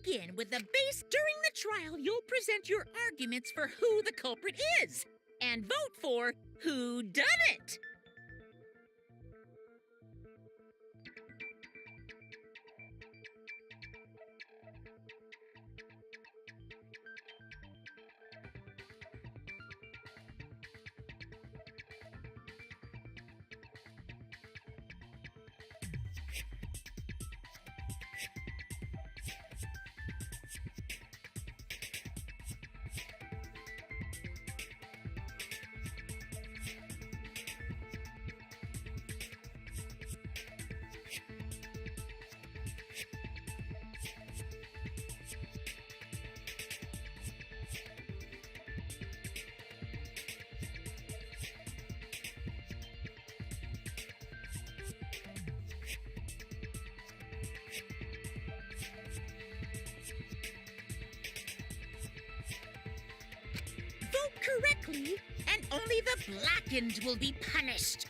begin with the base. During the trial, you'll present your arguments for who the culprit is and vote for who done it. Correctly, and only the blackened will be punished.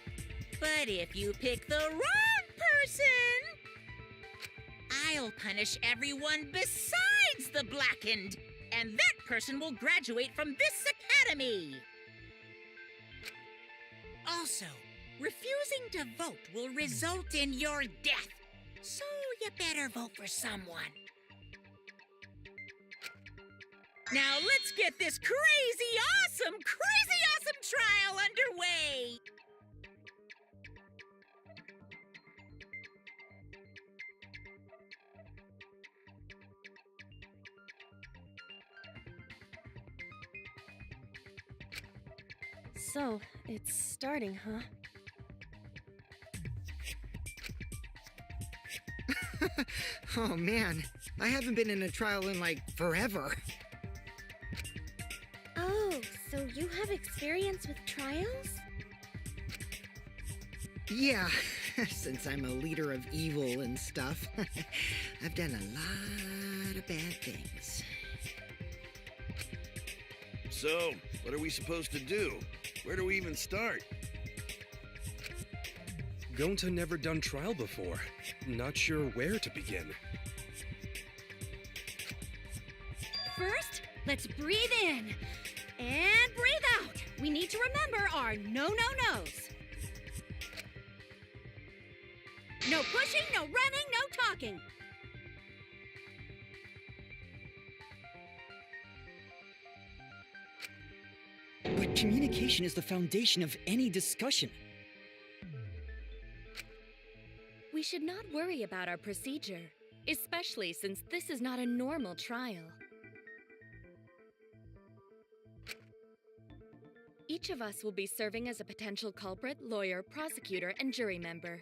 But if you pick the wrong person, I'll punish everyone besides the blackened, and that person will graduate from this academy. Also, refusing to vote will result in your death, so you better vote for someone. Now let's get this crazy awesome trial underway! So, it's starting, huh? Oh man, I haven't been in a trial in like forever. Oh, so you have experience with trials? Yeah, since I'm a leader of evil and stuff, I've done a lot of bad things. So, what are we supposed to do? Where do we even start? Gonta never done trial before. Not sure where to begin. First, let's breathe in and breathe out. We need to remember our no-no-nos. No pushing, no running, no talking. But communication is the foundation of any discussion. We should not worry about our procedure, especially since this is not a normal trial. Each of us will be serving as a potential culprit, lawyer, prosecutor, and jury member.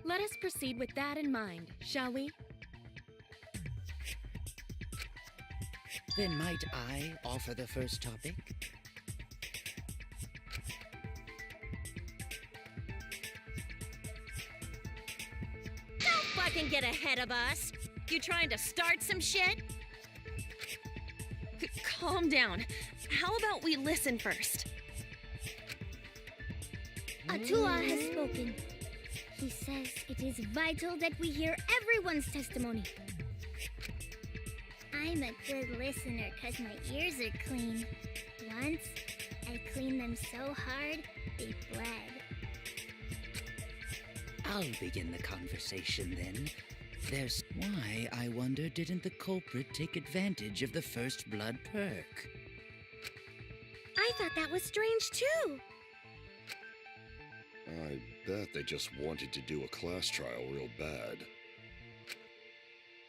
Let us proceed with that in mind, shall we? Then might I offer the first topic? Don't fucking get ahead of us! You trying to start some shit? Calm down. How about we listen first? Atua has spoken. He says it is vital that we hear everyone's testimony. I'm a good listener because my ears are clean. Once, I cleaned them so hard, they bled. I'll begin the conversation then. There's why, I wonder, didn't the culprit take advantage of the first blood perk? I thought that was strange too. I bet they just wanted to do a class trial real bad.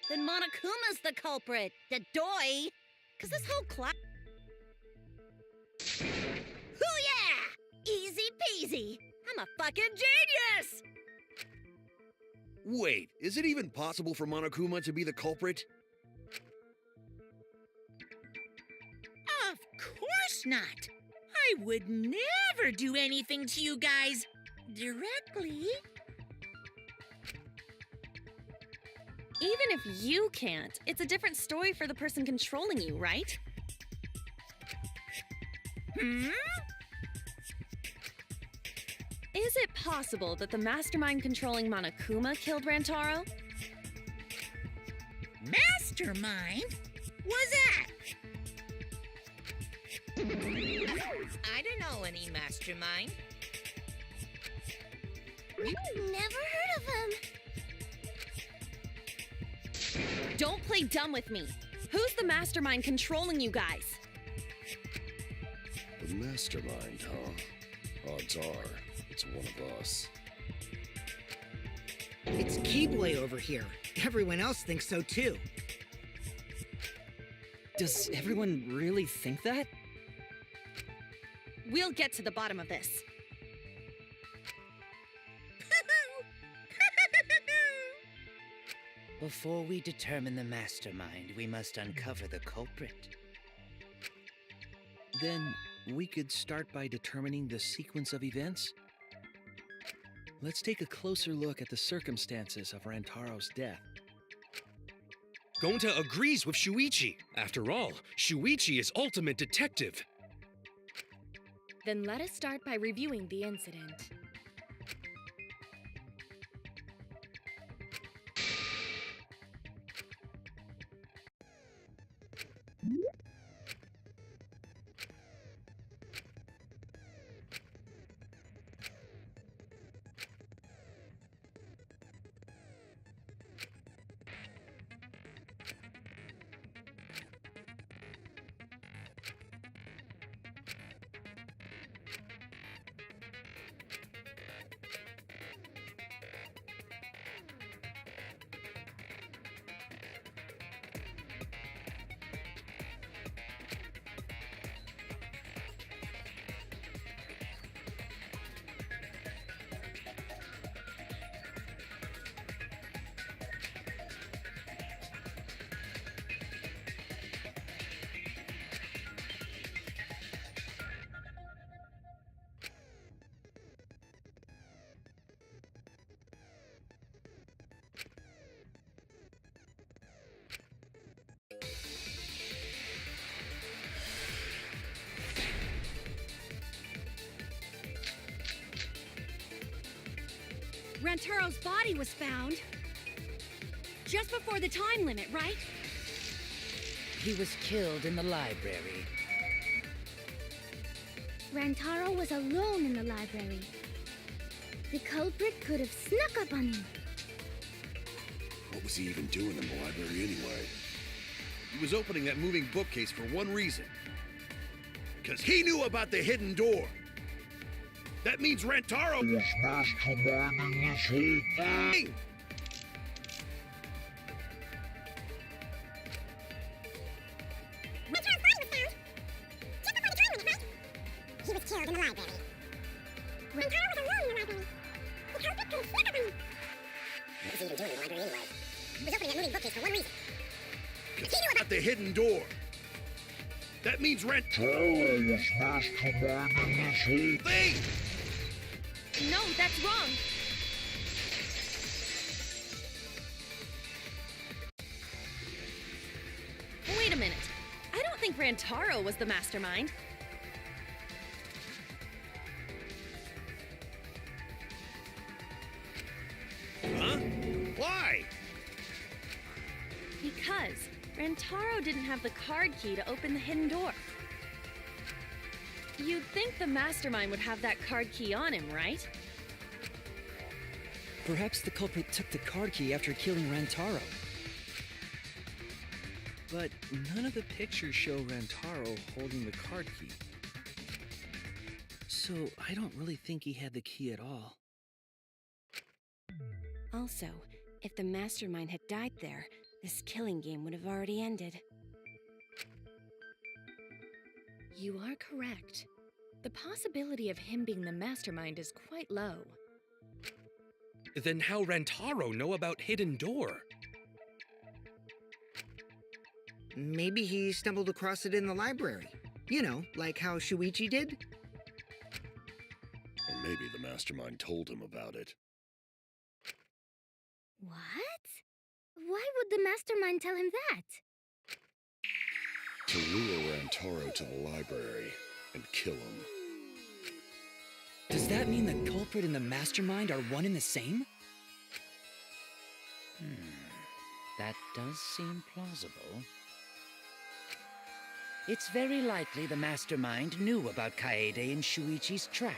Then Monokuma's the culprit, the doy! Cause this whole class... Hoo-yeah! Easy peasy! I'm a fucking genius! Wait, is it even possible for Monokuma to be the culprit? Of course not! I would never do anything to you guys directly. Even if you can't, it's a different story for the person controlling you, right? Hmm? Is it possible that the mastermind controlling Monokuma killed Rantaro? Mastermind? Was that? I don't know any mastermind. Never heard of him. Don't play dumb with me. Who's the mastermind controlling you guys? The mastermind, huh? Odds are, it's one of us. It's Keyboy over here. Everyone else thinks so too. Does everyone really think that? We'll get to the bottom of this. Before we determine the mastermind, we must uncover the culprit. Then we could start by determining the sequence of events. Let's take a closer look at the circumstances of Rantaro's death. Gonta agrees with Shuichi. After all, Shuichi is ultimate detective. Then let us start by reviewing the incident. Rantaro's body was found just before the time limit, right? He was killed in the library. Rantaro was alone in the library. The culprit could have snuck up on him. What was he even doing in the library anyway? He was opening that moving bookcase for one reason. Because he knew about the hidden door. That means Rantaro was masterminding this whole thing. He was killed in the library. Rantaro was alone in the library. The culprit could have snuck up on him. What was he even doing in the library anyway? He was opening that moving bookcase for one reason. Because he knew about the hidden door. That means Rantaro was masterminding this whole thing. No, that's wrong. Wait a minute. I don't think Rantaro was the mastermind. Huh? Why? Because Rantaro didn't have the card key to open the hidden door. You'd think the mastermind would have that card key on him, right? Perhaps the culprit took the card key after killing Rantaro. But none of the pictures show Rantaro holding the card key. So I don't really think he had the key at all. Also, if the mastermind had died there, this killing game would have already ended. You are correct. The possibility of him being the mastermind is quite low. Then how Rantaro know about hidden door? Maybe he stumbled across it in the library. You know, like how Shuichi did? Or maybe the mastermind told him about it. What? Why would the mastermind tell him that? To lure Rantaro to the library and kill him. Does that mean the culprit and the mastermind are one and the same? That does seem plausible. It's very likely the mastermind knew about Kaede and Shuichi's trap.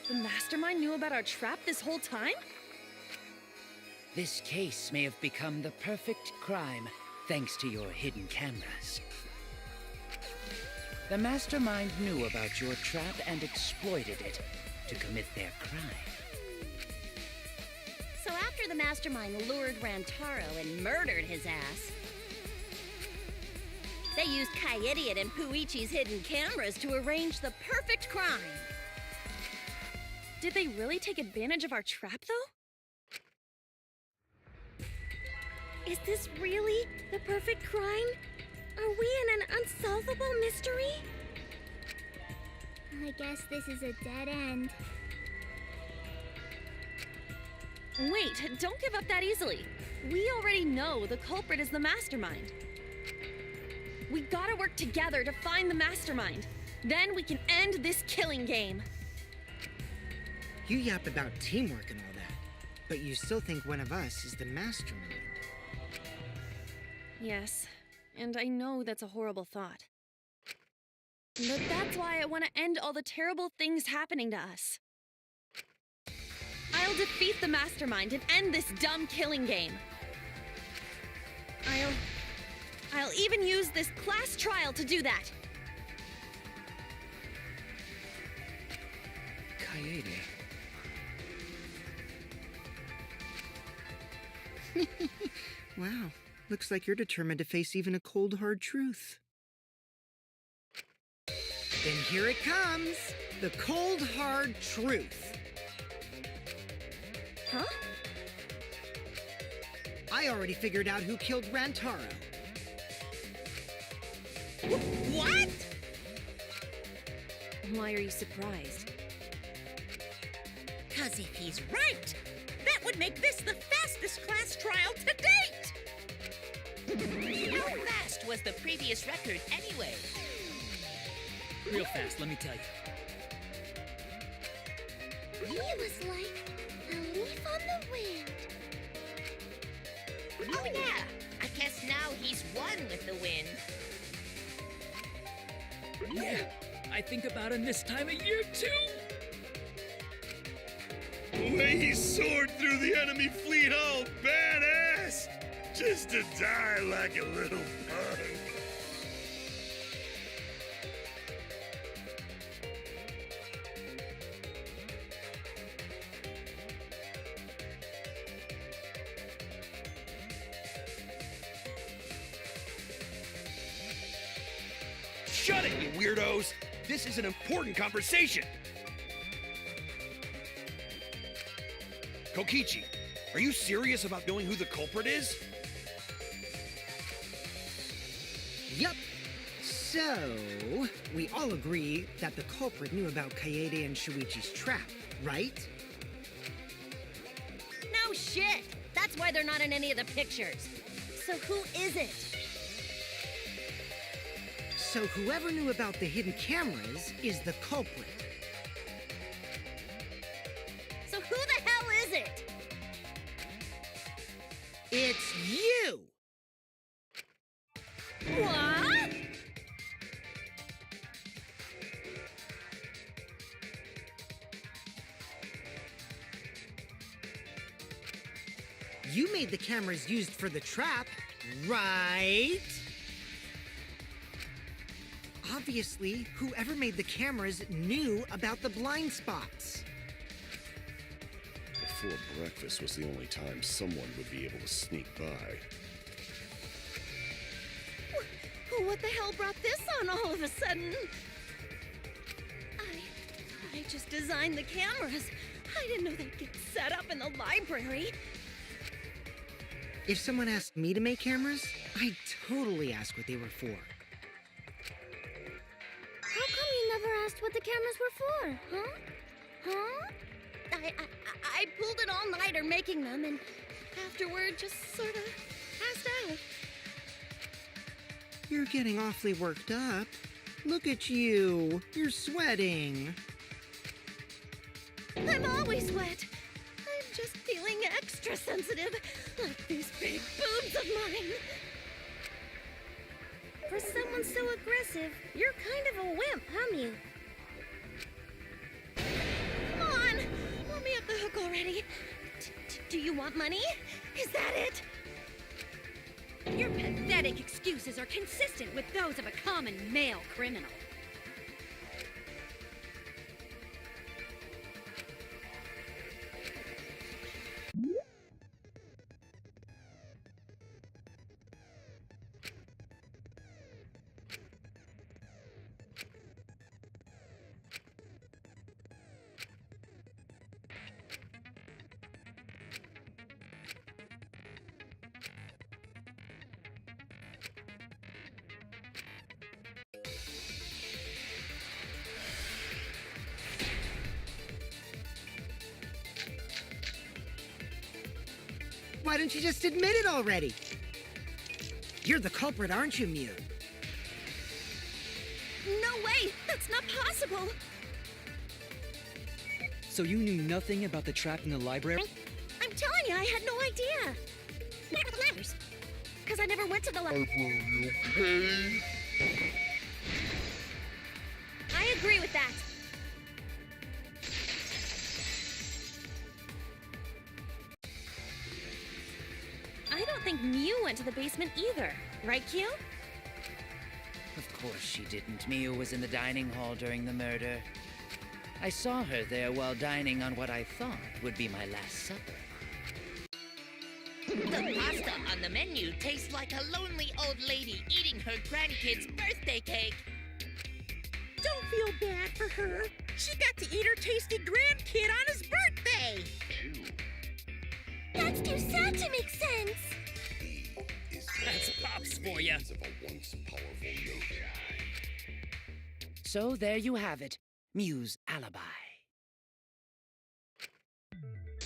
The mastermind knew about our trap this whole time? This case may have become the perfect crime thanks to your hidden cameras. The mastermind knew about your trap and exploited it to commit their crime. So after the mastermind lured Rantaro and murdered his ass, they used Kaede and Puichi's hidden cameras to arrange the perfect crime. Did they really take advantage of our trap, though? Is this really the perfect crime? Are we in an unsolvable mystery? I guess this is a dead end. Wait, don't give up that easily. We already know the culprit is the mastermind. We gotta work together to find the mastermind. Then we can end this killing game. You yap about teamwork and all that, but you still think one of us is the mastermind. Yes, and I know that's a horrible thought. But that's why I want to end all the terrible things happening to us. I'll defeat the mastermind and end this dumb killing game. I'll even use this class trial to do that. Kaede. Wow, looks like you're determined to face even a cold, hard truth. Then here it comes, the cold, hard truth. Huh? I already figured out who killed Rantaro. What? Why are you surprised? 'Cause if he's right, that would make this the fastest class trial to date! How fast was the previous record anyway? Real fast, let me tell you. He was like a leaf on the wind. Oh yeah, I guess now he's one with the wind. Yeah, I think about him this time of year too. The way he soared through the enemy fleet, all badass! Just to die like a little pug. Shut it, you weirdos! This is an important conversation! Kokichi, are you serious about knowing who the culprit is? Yup. So, we all agree that the culprit knew about Kaede and Shuichi's trap, right? No shit! That's why they're not in any of the pictures. So who is it? So whoever knew about the hidden cameras is the culprit. So who the hell is it? It's you! What? You made the cameras used for the trap, right? Obviously, whoever made the cameras knew about the blind spots. Before breakfast was the only time someone would be able to sneak by. What the hell brought this on all of a sudden? I just designed the cameras. I didn't know they'd get set up in the library. If someone asked me to make cameras, I'd totally ask what they were for. How come you never asked what the cameras were for, huh? Huh? I pulled an all-nighter making them, and afterward just sort of passed out. You're getting awfully worked up. Look at you. You're sweating. I'm always wet. I'm just feeling extra sensitive, like these big boobs of mine. For someone so aggressive, you're kind of a wimp, huh, Mew? Come on! Let me off the hook already. Do you want money? Is that it? Your pathetic excuses are consistent with those of a common male criminal. Why don't you just admit it already? You're the culprit, aren't you, Mew? No way! That's not possible! So you knew nothing about the trap in the library? I'm telling you, I had no idea. Not with letters. Because I never went to the library. I agree with that. I don't think Mew went to the basement either. Right, Q? Of course she didn't. Mew was in the dining hall during the murder. I saw her there while dining on what I thought would be my last supper. The pasta on the menu tastes like a lonely old lady eating her grandkid's birthday cake. Don't feel bad for her. She got to eat her tasty grandkid on his birthday. That's too sad to make sense. That's Pops for you. So there you have it. Mew's alibi.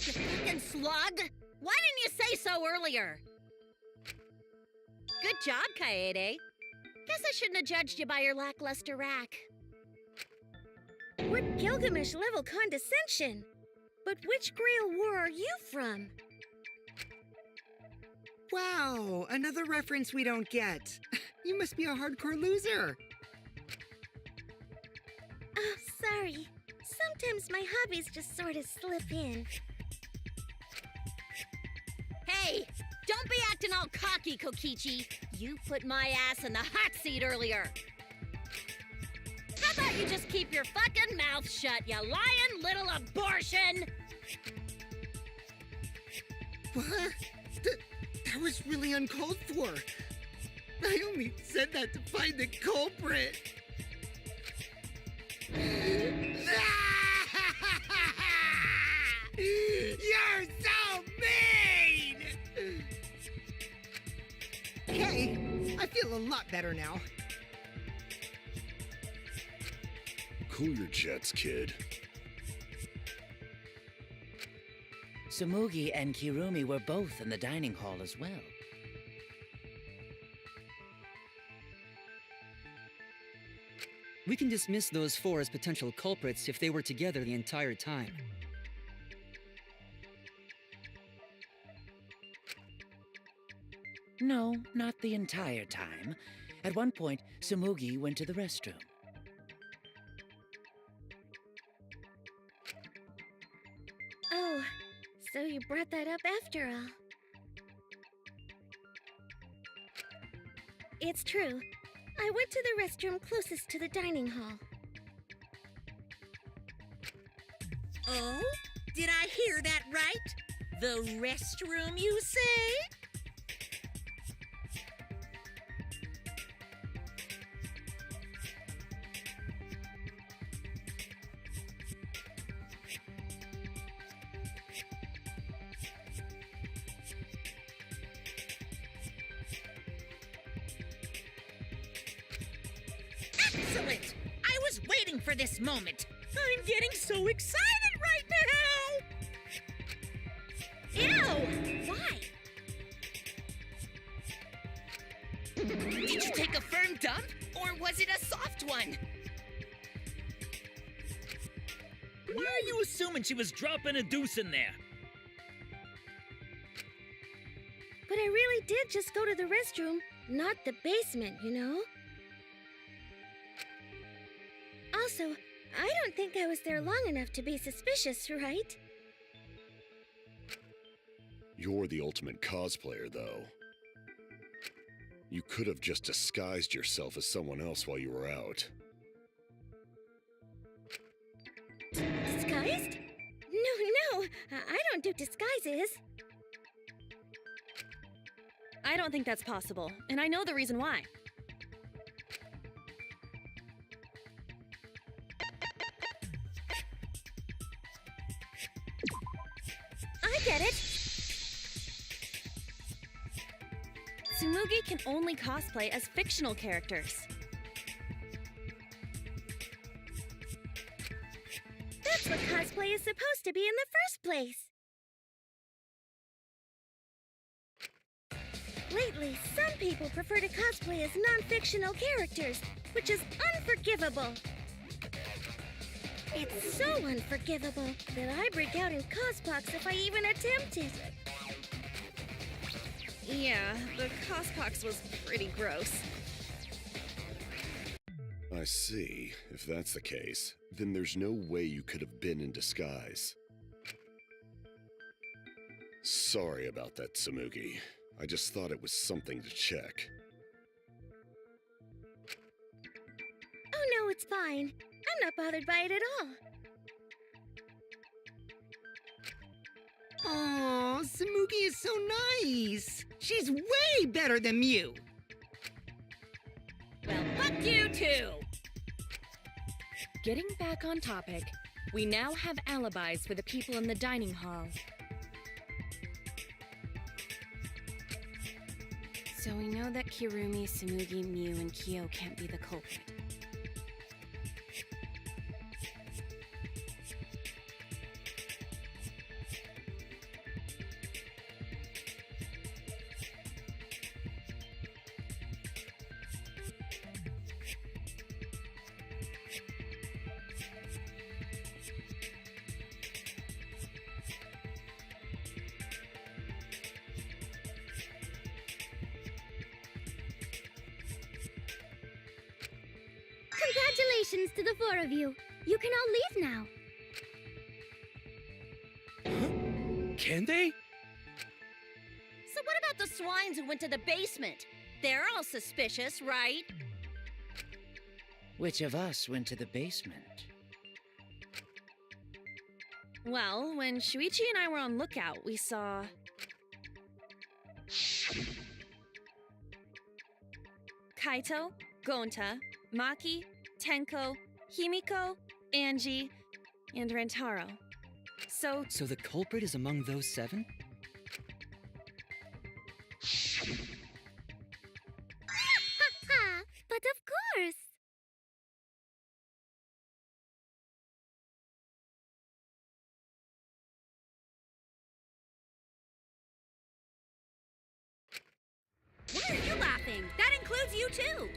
You fucking slug! Why didn't you say so earlier? Good job, Kaede. Guess I shouldn't have judged you by your lackluster rack. What Gilgamesh-level condescension? But which Grail war are you from? Wow, another reference we don't get. You must be a hardcore loser. Oh, sorry. Sometimes my hobbies just sort of slip in. Hey, don't be acting all cocky, Kokichi. You put my ass in the hot seat earlier. How about you just keep your fucking mouth shut, you lying little abortion? What? That was really uncalled for. I only said that to find the culprit. You're so mean! Okay, I feel a lot better now. Cool your jets, kid. Tsumugi and Kirumi were both in the dining hall as well. We can dismiss those four as potential culprits if they were together the entire time. No, not the entire time. At one point, Tsumugi went to the restroom. Oh, so you brought that up after all. It's true. I went to the restroom closest to the dining hall. Oh? Did I hear that right? The restroom, you say? Excellent! I was waiting for this moment. I'm getting so excited right now! Ew! Why? Did you take a firm dump, or was it a soft one? you assuming she was dropping a deuce in there? But I really did just go to the restroom, not the basement, you know? Also, I don't think I was there long enough to be suspicious, right? You're the ultimate cosplayer, though. You could have just disguised yourself as someone else while you were out. Disguised? No, I don't do disguises. I don't think that's possible, and I know the reason why. I get it. Tsumugi can only cosplay as fictional characters. That's what cosplay is supposed to be in the first place. Lately, some people prefer to cosplay as non-fictional characters, which is unforgivable. It's so unforgivable that I break out in cospox if I even attempt it. Yeah, the cospox was pretty gross. I see. If that's the case, then there's no way you could have been in disguise. Sorry about that, Tsumugi. I just thought it was something to check. Oh no, it's fine. I'm not bothered by it at all. Oh, Tsumugi is so nice. She's way better than Mew. Well, fuck you too! Getting back on topic, we now have alibis for the people in the dining hall. So we know that Kirumi, Tsumugi, Mew, and Kyo can't be the culprit. Congratulations to the four of you. You can all leave now. Can they? So what about the swines who went to the basement? They're all suspicious, right? Which of us went to the basement? Well, when Shuichi and I were on lookout, we saw... Kaito, Gonta, Maki, Tenko, Himiko, Angie, and Rentaro. So the culprit is among those 7? Ha! But of course. Why are you laughing? That includes you too!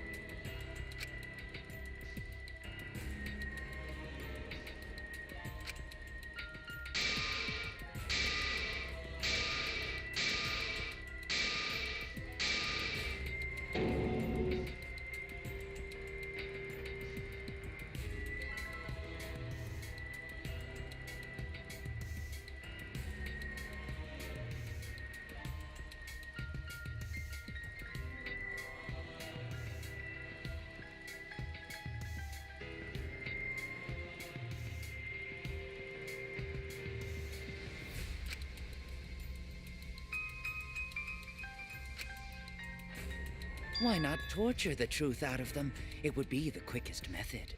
Why not torture the truth out of them? It would be the quickest method.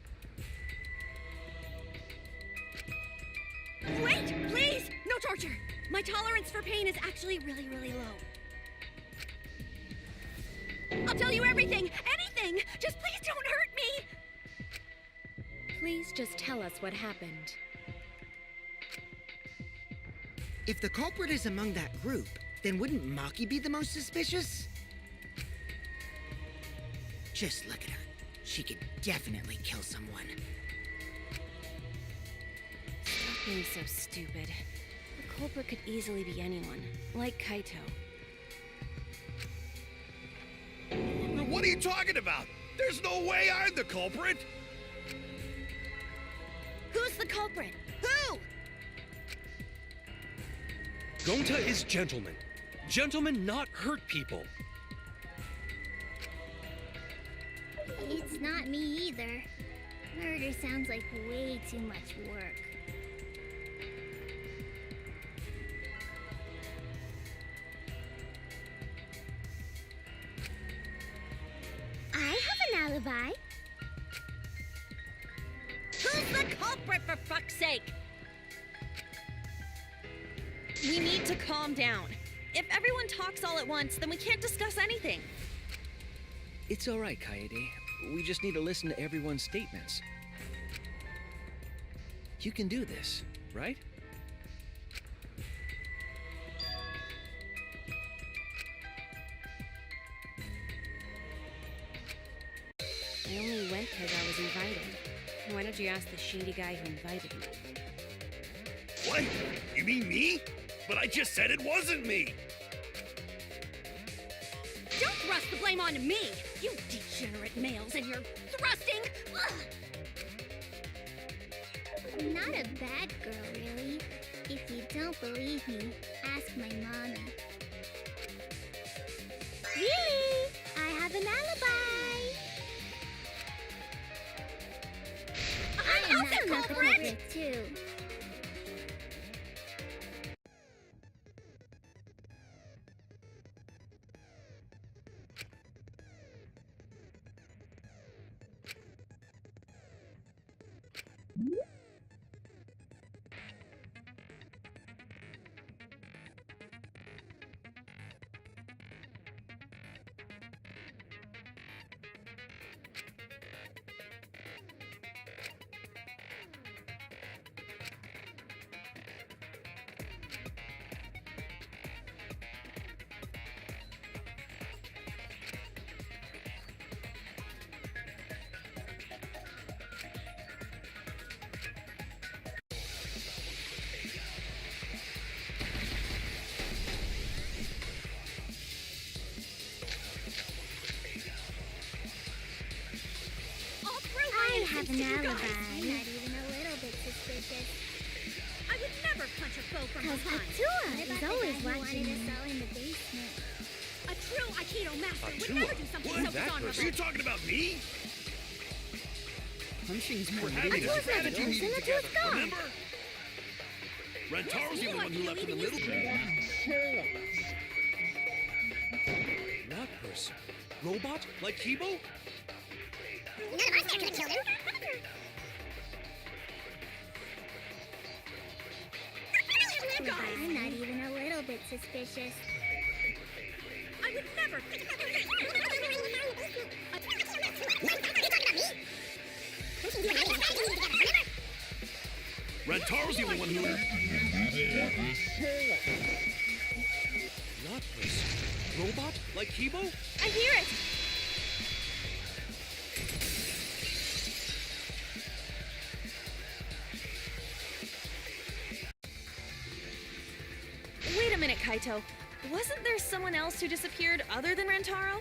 Wait, please! No torture! My tolerance for pain is actually really, really low. I'll tell you everything! Anything! Just please don't hurt me! Please just tell us what happened. If the culprit is among that group, then wouldn't Maki be the most suspicious? Just look at her. She could definitely kill someone. Stop Being so stupid. The culprit could easily be anyone, like Kaito. What are you talking about? There's no way I'm the culprit! Who's the culprit? Who? Gonta is gentleman. Gentlemen not hurt people. It's not me either. Murder sounds like way too much work. I have an alibi. Who's the culprit, for fuck's sake? We need to calm down. If everyone talks all at once, then we can't discuss anything. It's all right, Kaede. We just need to listen to everyone's statements. You can do this, right? I only went because I was invited. Why don't you ask the shady guy who invited me? What? You mean me? But I just said it wasn't me! Don't thrust the blame onto me, you degenerate males and your thrusting! Ugh. Not a bad girl, really. If you don't believe me, ask my mommy. Really? I have an alibi. I'm also not the culprit, too. I have an alibi. I'm not even a little bit suspicious. I would never punch a foe from Because behind. Hatua is always watching us all in the basement. A true Aikido master would Hatua? never do something What? so That dishonorable. person? Are you talking about me? Punching's more We're having a ridiculous. strategy person meeting that together, was gone. remember? Rantaro's the only one who left in the middle. Not person. Robot? Like Kibo? None of us there could have killed him. I'm not even a little bit suspicious. I would never. Rantaro's the only one who left. Not person. Robot? Like Kibo? I hear it! Wait a minute, Kaito. Wasn't there someone else who disappeared other than Rantaro?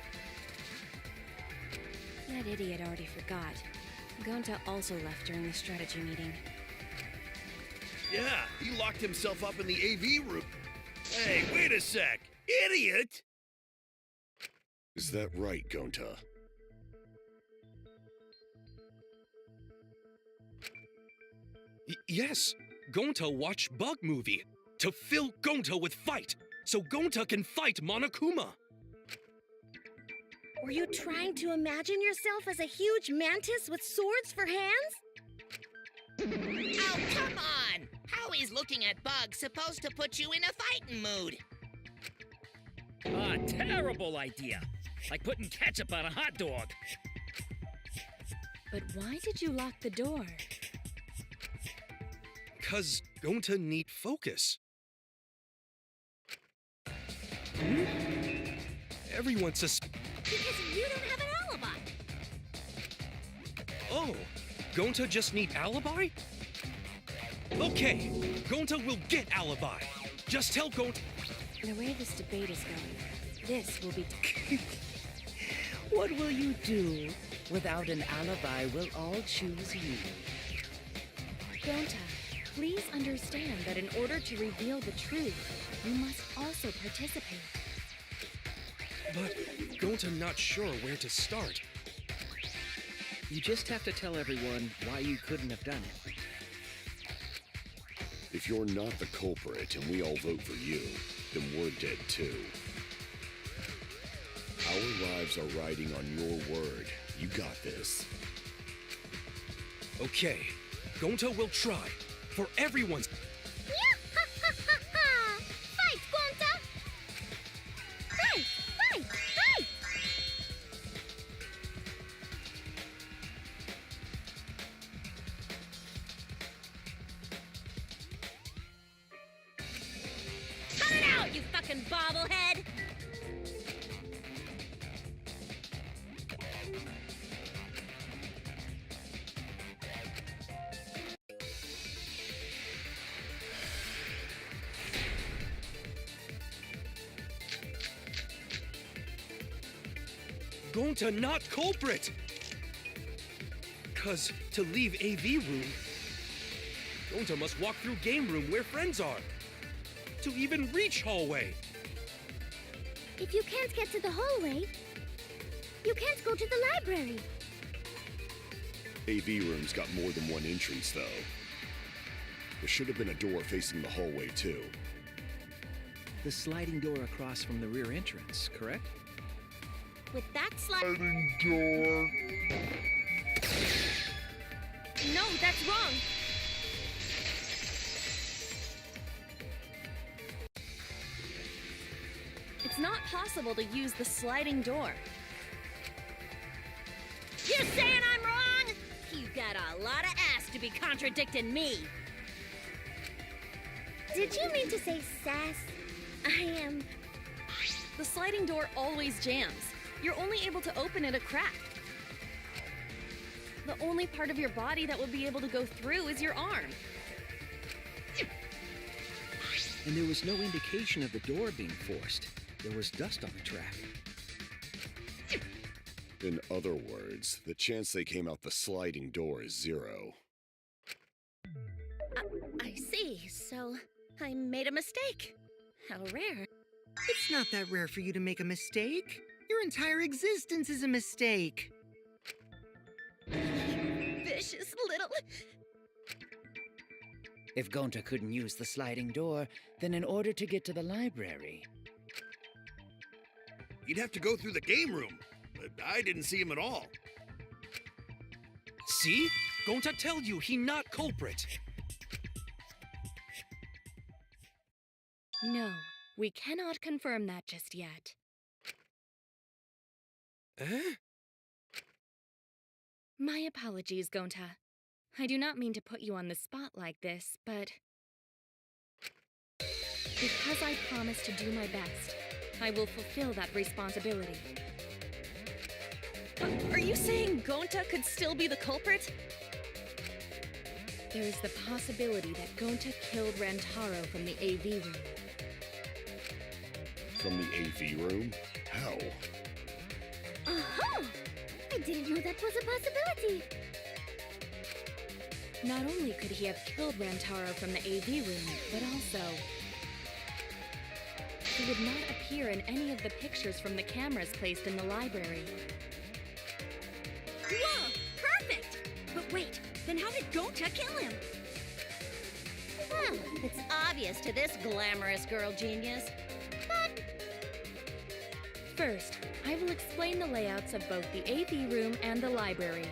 That idiot already forgot. Gonta also left during the strategy meeting. Yeah, he locked himself up in the AV room. Hey, wait a sec. Idiot! Is that right, Gonta? Yes. Gonta watched Bug Movie to fill Gonta with fight, so Gonta can fight Monokuma. Were you trying to imagine yourself as a huge mantis with swords for hands? Oh, come on! How is looking at bugs supposed to put you in a fighting mood? Ah, terrible idea. Like putting ketchup on a hot dog. But why did you lock the door? 'Cause Gonta need focus. Everyone Because you don't have an alibi. Oh, Gonta just need alibi? Okay, Gonta will get alibi. Just tell Gonta. The way this debate is going, this will be. What will you do? Without an alibi, we'll all choose you. Gonta, please understand that in order to reveal the truth, you must also participate. But Gonta not sure where to start. You just have to tell everyone why you couldn't have done it. If you're not the culprit and we all vote for you, then we're dead too. Our lives are riding on your word. You got this. Okay, Gonta will try. For everyone's. Fight, Gonta! Fight! Fight! Fight! Cut it out, you fucking bobblehead! Gonta not culprit! Cause to leave AV room, Gonta must walk through game room where friends are. To even reach hallway. If you can't get to the hallway, you can't go to the library. AV room's got more than one entrance, though. There should have been a door facing the hallway, too. The sliding door across from the rear entrance, correct? With that sliding Door. No, that's wrong! It's not possible to use the sliding door. You saying I'm wrong? You got a lot of ass to be contradicting me. Did you mean to say sass? I am. The sliding door always jams. You're only able to open it a crack. The only part of your body that will be able to go through is your arm. And there was no indication of the door being forced. There was dust on the track. In other words, the chance they came out the sliding door is 0. I see. So I made a mistake. How rare. It's not that rare for you to make a mistake. Your entire existence is a mistake. Vicious little. If Gonta couldn't use the sliding door, then in order to get to the library... You'd have to go through the game room, but I didn't see him at all. See? Gonta tell you he not culprit. No, we cannot confirm that just yet. Eh? My apologies, Gonta. I do not mean to put you on the spot like this, but... because I promised to do my best, I will fulfill that responsibility. Are you saying Gonta could still be the culprit? There is the possibility that Gonta killed Rantaro from the AV room. From the AV room? How? Uh-huh! I didn't know that was a possibility. Not only could he have killed Rantaro from the AV room, but also... he would not appear in any of the pictures from the cameras placed in the library. Whoa! Perfect! But wait, then how did Gonta kill him? Well, it's obvious to this glamorous girl genius. But First, I will explain the layouts of both the AV room and the library.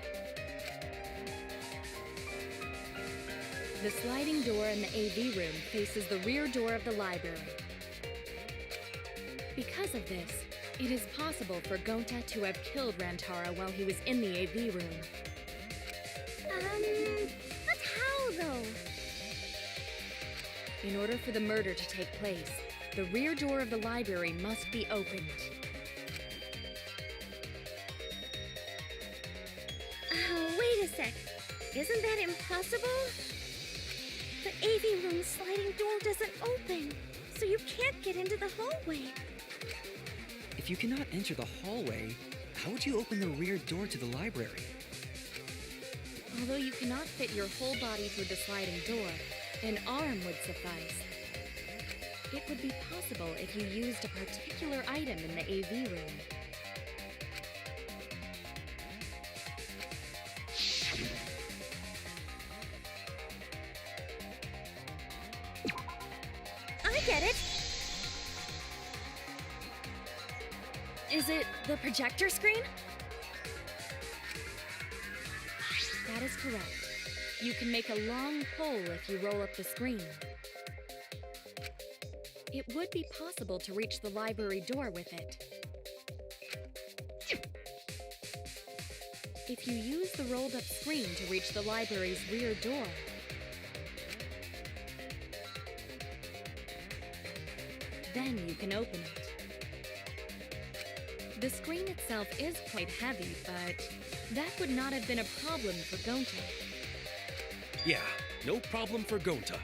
The sliding door in the AV room faces the rear door of the library. Because of this, it is possible for Gonta to have killed Rantaro while he was in the AV room. But how though? In order for the murder to take place, the rear door of the library must be opened. Wait a sec. Isn't that impossible? The AV room's sliding door doesn't open, so you can't get into the hallway. If you cannot enter the hallway, how would you open the rear door to the library? Although you cannot fit your whole body through the sliding door, an arm would suffice. It would be possible if you used a particular item in the AV room. I get it! Is it the projector screen? That is correct. You can make a long pole if you roll up the screen. It would be possible to reach the library door with it. If you use the rolled up screen to reach the library's rear door, then you can open it. The screen itself is quite heavy, but that would not have been a problem for Gonta. Yeah, no problem for Gonta.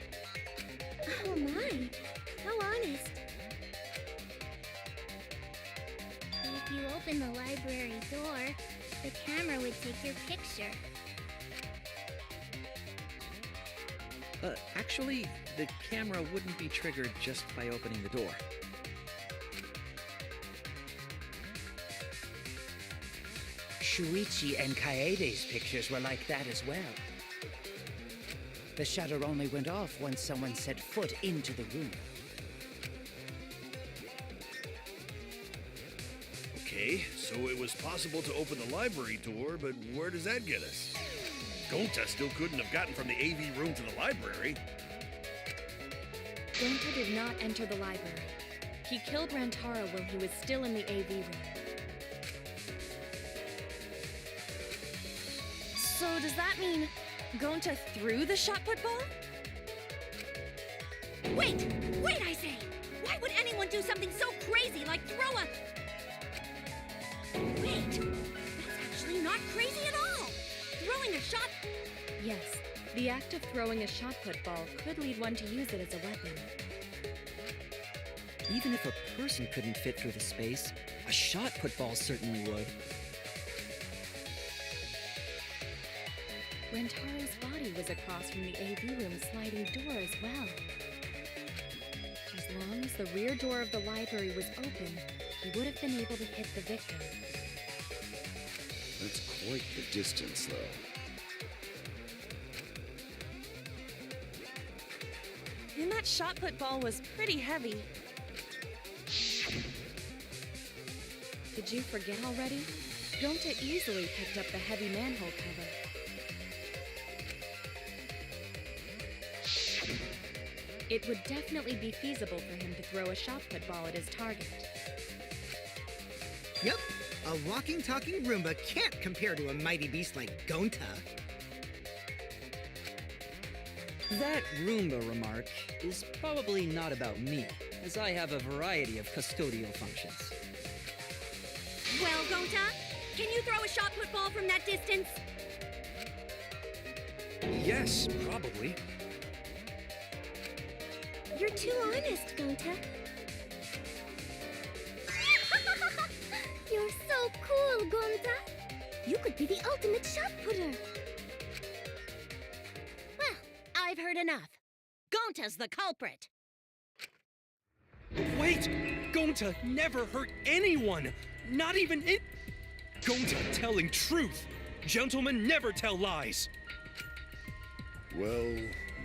Oh my, how honest. If you open the library door, the camera would take your picture. Actually, the camera wouldn't be triggered just by opening the door. Shuichi and Kaede's pictures were like that as well. The shutter only went off once someone set foot into the room. Okay, so it was possible to open the library door, but where does that get us? Gonta still couldn't have gotten from the AV room to the library. Gonta did not enter the library. He killed Rantaro while he was still in the AV room. So does that mean Gonta threw the shot put ball? Wait! Wait, I say! Why would anyone do something so crazy like throw a... Wait! That's actually not crazy at all! Throwing a shot... Yes, the act of throwing a shot put ball could lead one to use it as a weapon. Even if a person couldn't fit through the space, a shot put ball certainly would. Rantaro's body was across from the AV room sliding door as well. As long as the rear door of the library was open, he would have been able to hit the victim. That's quite the distance, though. And that shot put ball was pretty heavy. Did you forget already? Gonta easily picked up the heavy manhole cover. It would definitely be feasible for him to throw a shot put ball at his target. Yep, a walking, talking Roomba can't compare to a mighty beast like Gonta. That Roomba remark is probably not about me, as I have a variety of custodial functions. Well, Gonta, can you throw a shot put ball from that distance? Yes, probably. You're too honest, Gonta. You're so cool, Gonta. You could be the ultimate shot putter. Well, I've heard enough. Gonta's the culprit. Wait! Gonta never hurt anyone! Not even it. Gonta telling truth! Gentlemen never tell lies! Well,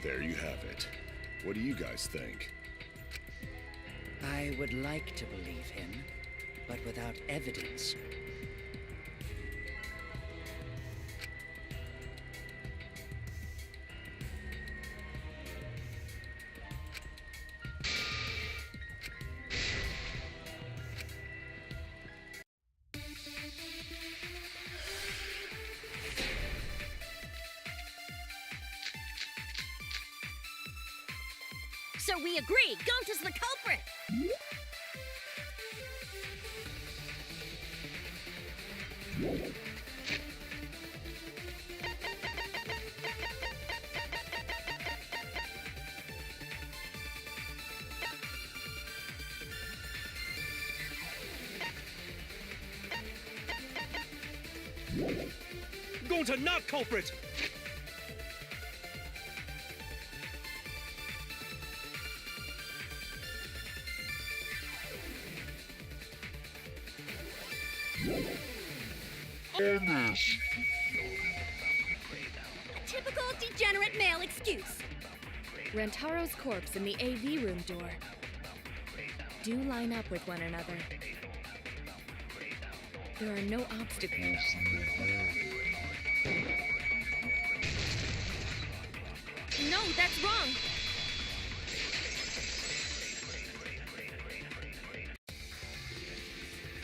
there you have it. What do you guys think? I would like to believe him, but without evidence. So we agree, Gonta's the culprit. Gonta, not culprit! Typical degenerate male excuse. Rantaro's corpse and the AV room door do line up with one another. There are no obstacles. No, that's wrong!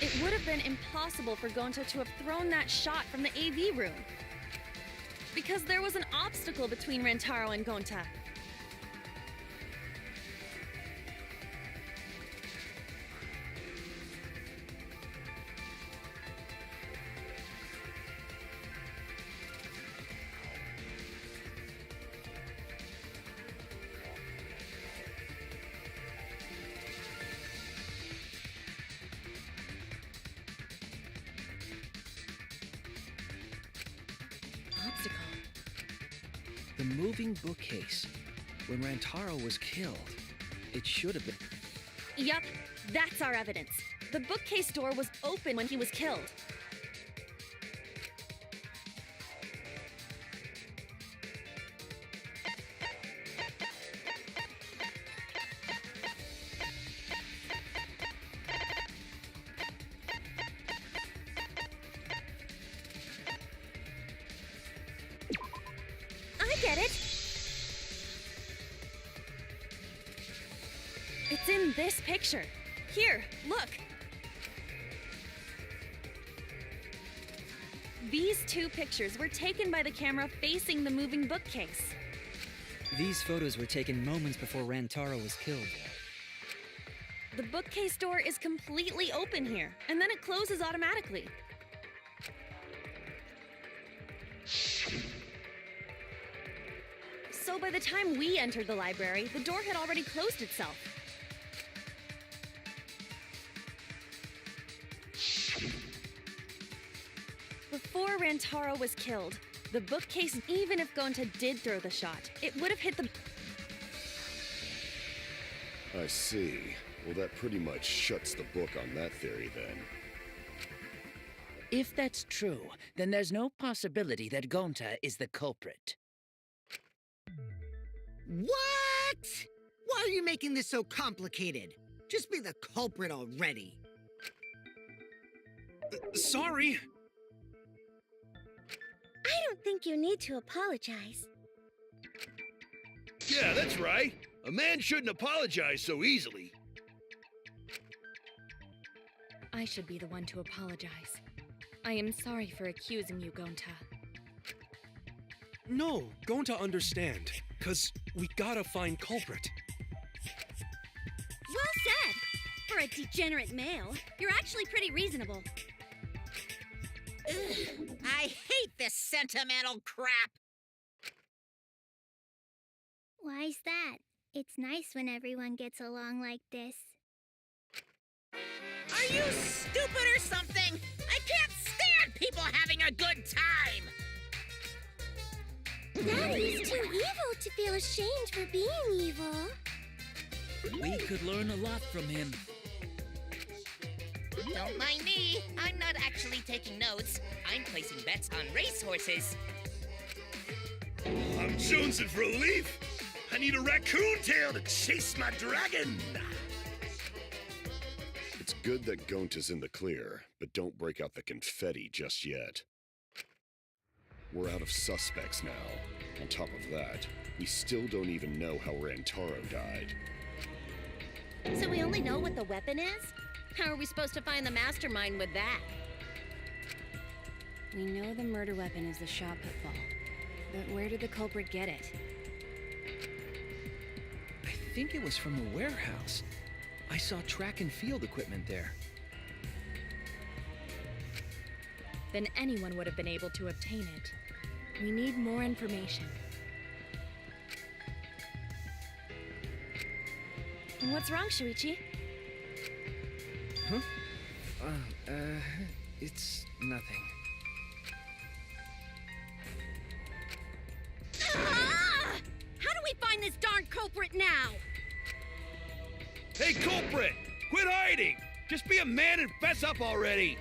It would have been impossible for Gonta to have thrown that shot from the AV room. Because there was an obstacle between Rantaro and Gonta. Obstacle. The moving bookcase. When Rantaro was killed, it should have been. Yup, that's our evidence. The bookcase door was open when he was killed. I get it. It's in this picture. Here, look. These two pictures were taken by the camera facing the moving bookcase. These photos were taken moments before Rantaro was killed. The bookcase door is completely open here, and then it closes automatically. So by the time we entered the library, the door had already closed itself. Before Rantaro was killed, the bookcase, even if Gonta did throw the shot, it would have hit the... I see. Well, that pretty much shuts the book on that theory, then. If that's true, then there's no possibility that Gonta is the culprit. What? Why are you making this so complicated? Just be the culprit already. Sorry! I don't think you need to apologize. Yeah, that's right. A man shouldn't apologize so easily. I should be the one to apologize. I am sorry for accusing you, Gonta. No, Gonta understand. 'Cause we gotta find culprit. Well said. For a degenerate male, you're actually pretty reasonable. Ugh, I hate this sentimental crap. Why's that? It's nice when everyone gets along like this. Are you stupid or something? I can't stand people having a good time. Daddy's too evil to feel ashamed for being evil. We could learn a lot from him. Don't mind me. I'm not actually taking notes. I'm placing bets on racehorses. I'm jonesing for a leaf. I need a raccoon tail to chase my dragon. It's good that Gonta's in the clear, but don't break out the confetti just yet. We're out of suspects now. On top of that, we still don't even know how Rantaro died. So we only know what the weapon is? How are we supposed to find the mastermind with that? We know the murder weapon is the shot pitfall. But where did the culprit get it? I think it was from the warehouse. I saw track and field equipment there. Then anyone would have been able to obtain it. We need more information. What's wrong, Shuichi? Huh? It's nothing. Hey, culprit! Quit hiding! Just be a man and fess up already!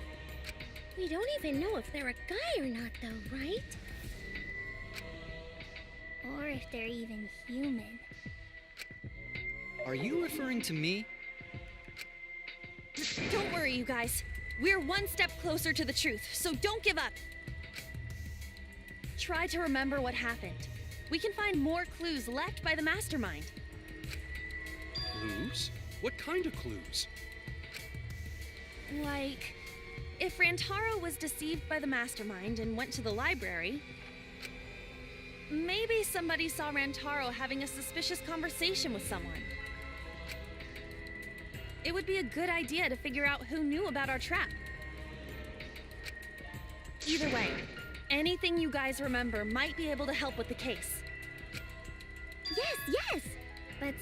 We don't even know if they're a guy or not, though, right? Or if they're even human. Are you referring to me? Don't worry, you guys. We're one step closer to the truth, so don't give up. Try to remember what happened. We can find more clues left by the mastermind. Clues? What kind of clues? Like, if Rantaro was deceived by the mastermind and went to the library, maybe somebody saw Rantaro having a suspicious conversation with someone. It would be a good idea to figure out who knew about our trap. Either way, anything you guys remember might be able to help with the case. Yes! But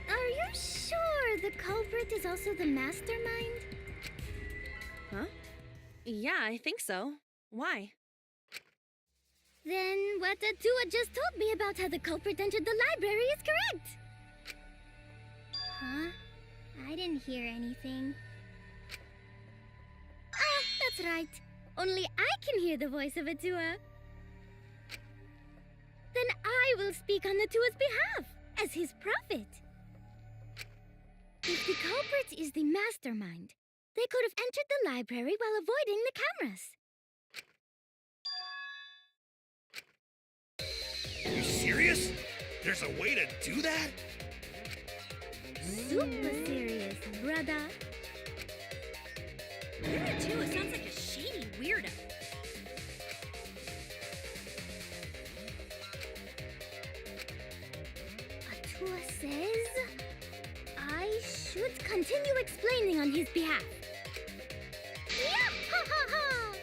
are you sure the culprit is also the mastermind? Huh? Yeah, I think so. Why? Then what Atua just told me about how the culprit entered the library is correct! Huh? I didn't hear anything. Oh, that's right. Only I can hear the voice of Atua. Then I will speak on Atua's behalf, as his prophet. If the culprit is the mastermind, they could have entered the library while avoiding the cameras. Are you serious? There's a way to do that? Super serious, brother. Atua sounds like a shady weirdo. Atua says I should continue explaining on his behalf. Yeah-ha-ha-ha!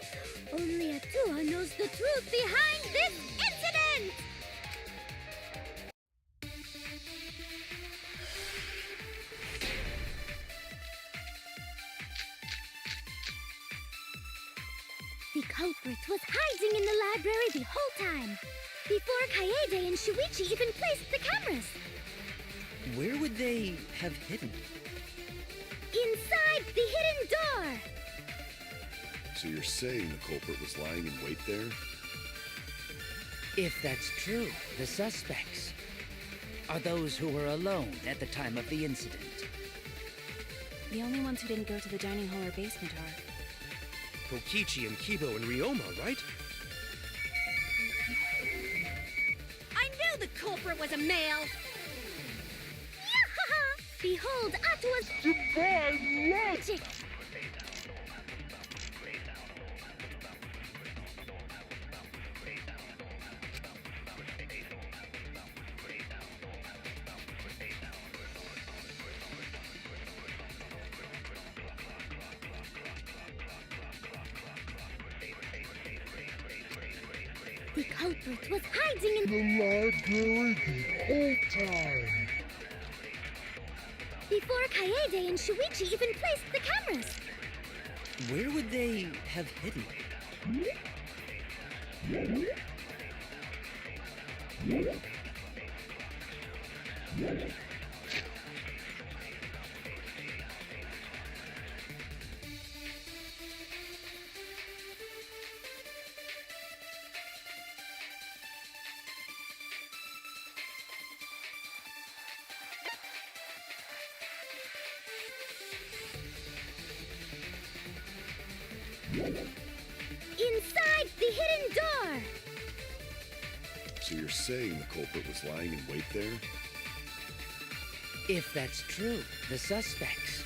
Only Atua knows the truth behind this incident! The culprit was hiding in the library the whole time, before Kaede and Shuichi even placed the cameras. Where would they have hidden? Inside the hidden door! So you're saying the culprit was lying in wait there? If that's true, the suspects are those who were alone at the time of the incident. The only ones who didn't go to the dining hall or basement are... Kokichi and Kibo and Ryoma, right? I knew the culprit was a male! Yahaha! Behold Atua's divine logic! The culprit was hiding in the library the whole time. Before Kaede and Shuichi even placed the cameras. Where would they have hidden? Inside the hidden door! So you're saying the culprit was lying in wait there? If that's true, the suspects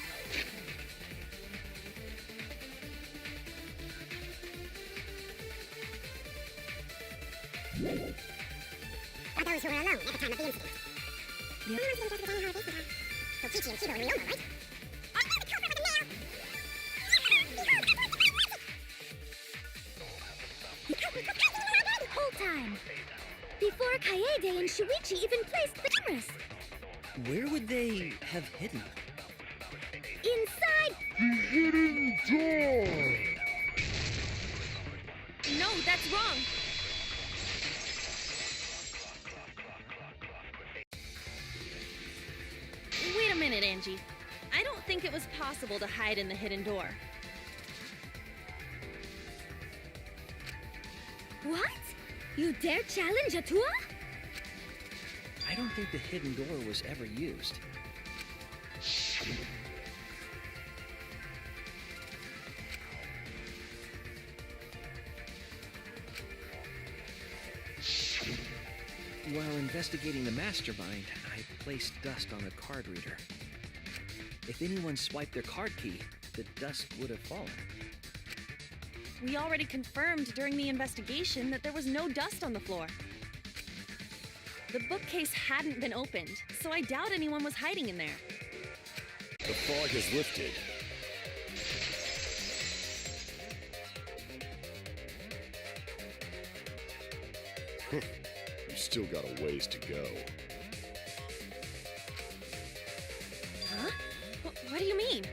Are those who were alone at the time of the incident. The only ones who didn't go to the dining hall or basement are Kokichi and Kibo and Ryoma, right? I know the culprit was a male! The culprit was hiding in the library the whole time! Before Kaede and Shuichi even placed the cameras. Where would they have hidden? Inside the hidden door! No, that's wrong. Wait a minute, Angie. I don't think it was possible to hide in the hidden door. What? You dare challenge Atua? I don't think the hidden door was ever used. While investigating the mastermind, I placed dust on a card reader. If anyone swiped their card key, the dust would have fallen. We already confirmed during the investigation that there was no dust on the floor. The bookcase hadn't been opened, so I doubt anyone was hiding in there. The fog has lifted. You still got a ways to go. Huh? What do you mean?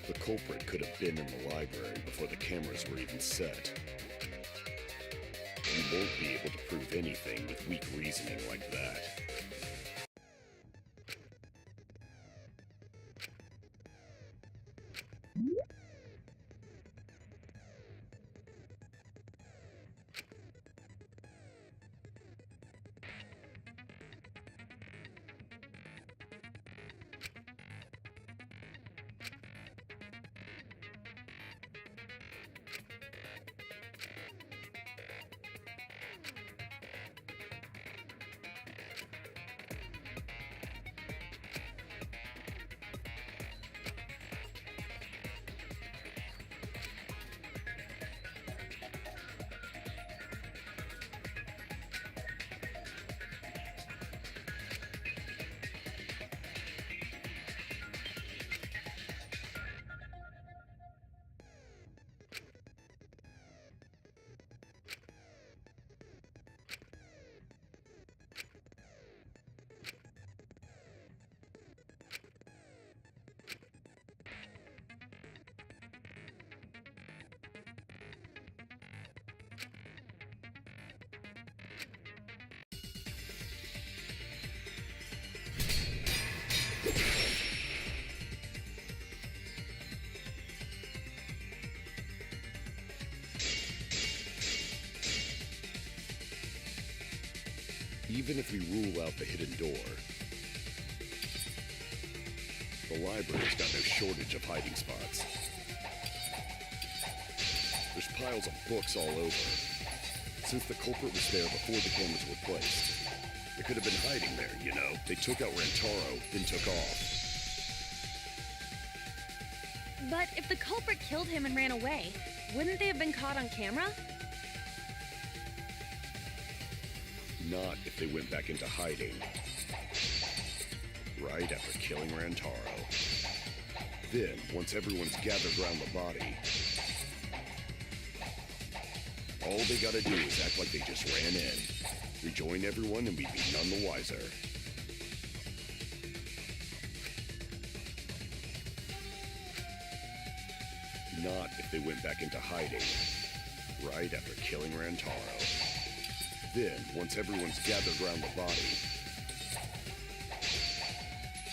The culprit could have been in the library before the cameras were even set. You won't be able to prove anything with weak reasoning like that. Even if we rule out the hidden door, the library's got no shortage of hiding spots. There's piles of books all over. Since the culprit was there before the cameras were placed, they could have been hiding there, you know. They took out Rantaro, then took off. But if the culprit killed him and ran away, wouldn't they have been caught on camera? Not if they went back into hiding. Right after killing Rantaro. Then, once everyone's gathered around the body, all they gotta do is act like they just ran in, rejoin everyone, and we'd be none the wiser. Not if they went back into hiding. Right after killing Rantaro. Then, once everyone's gathered around the body,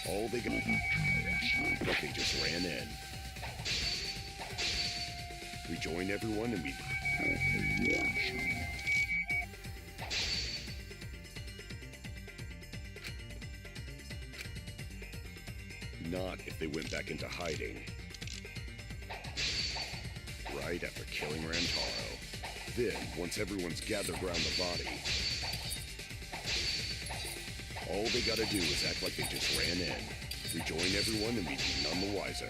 all they gotta do is like they just ran in, rejoin everyone, and we'd not if they went back into hiding. Right after killing Rantaro. Then, once everyone's gathered around the body, all they gotta do is act like they just ran in, rejoin everyone, and we'd be none the wiser.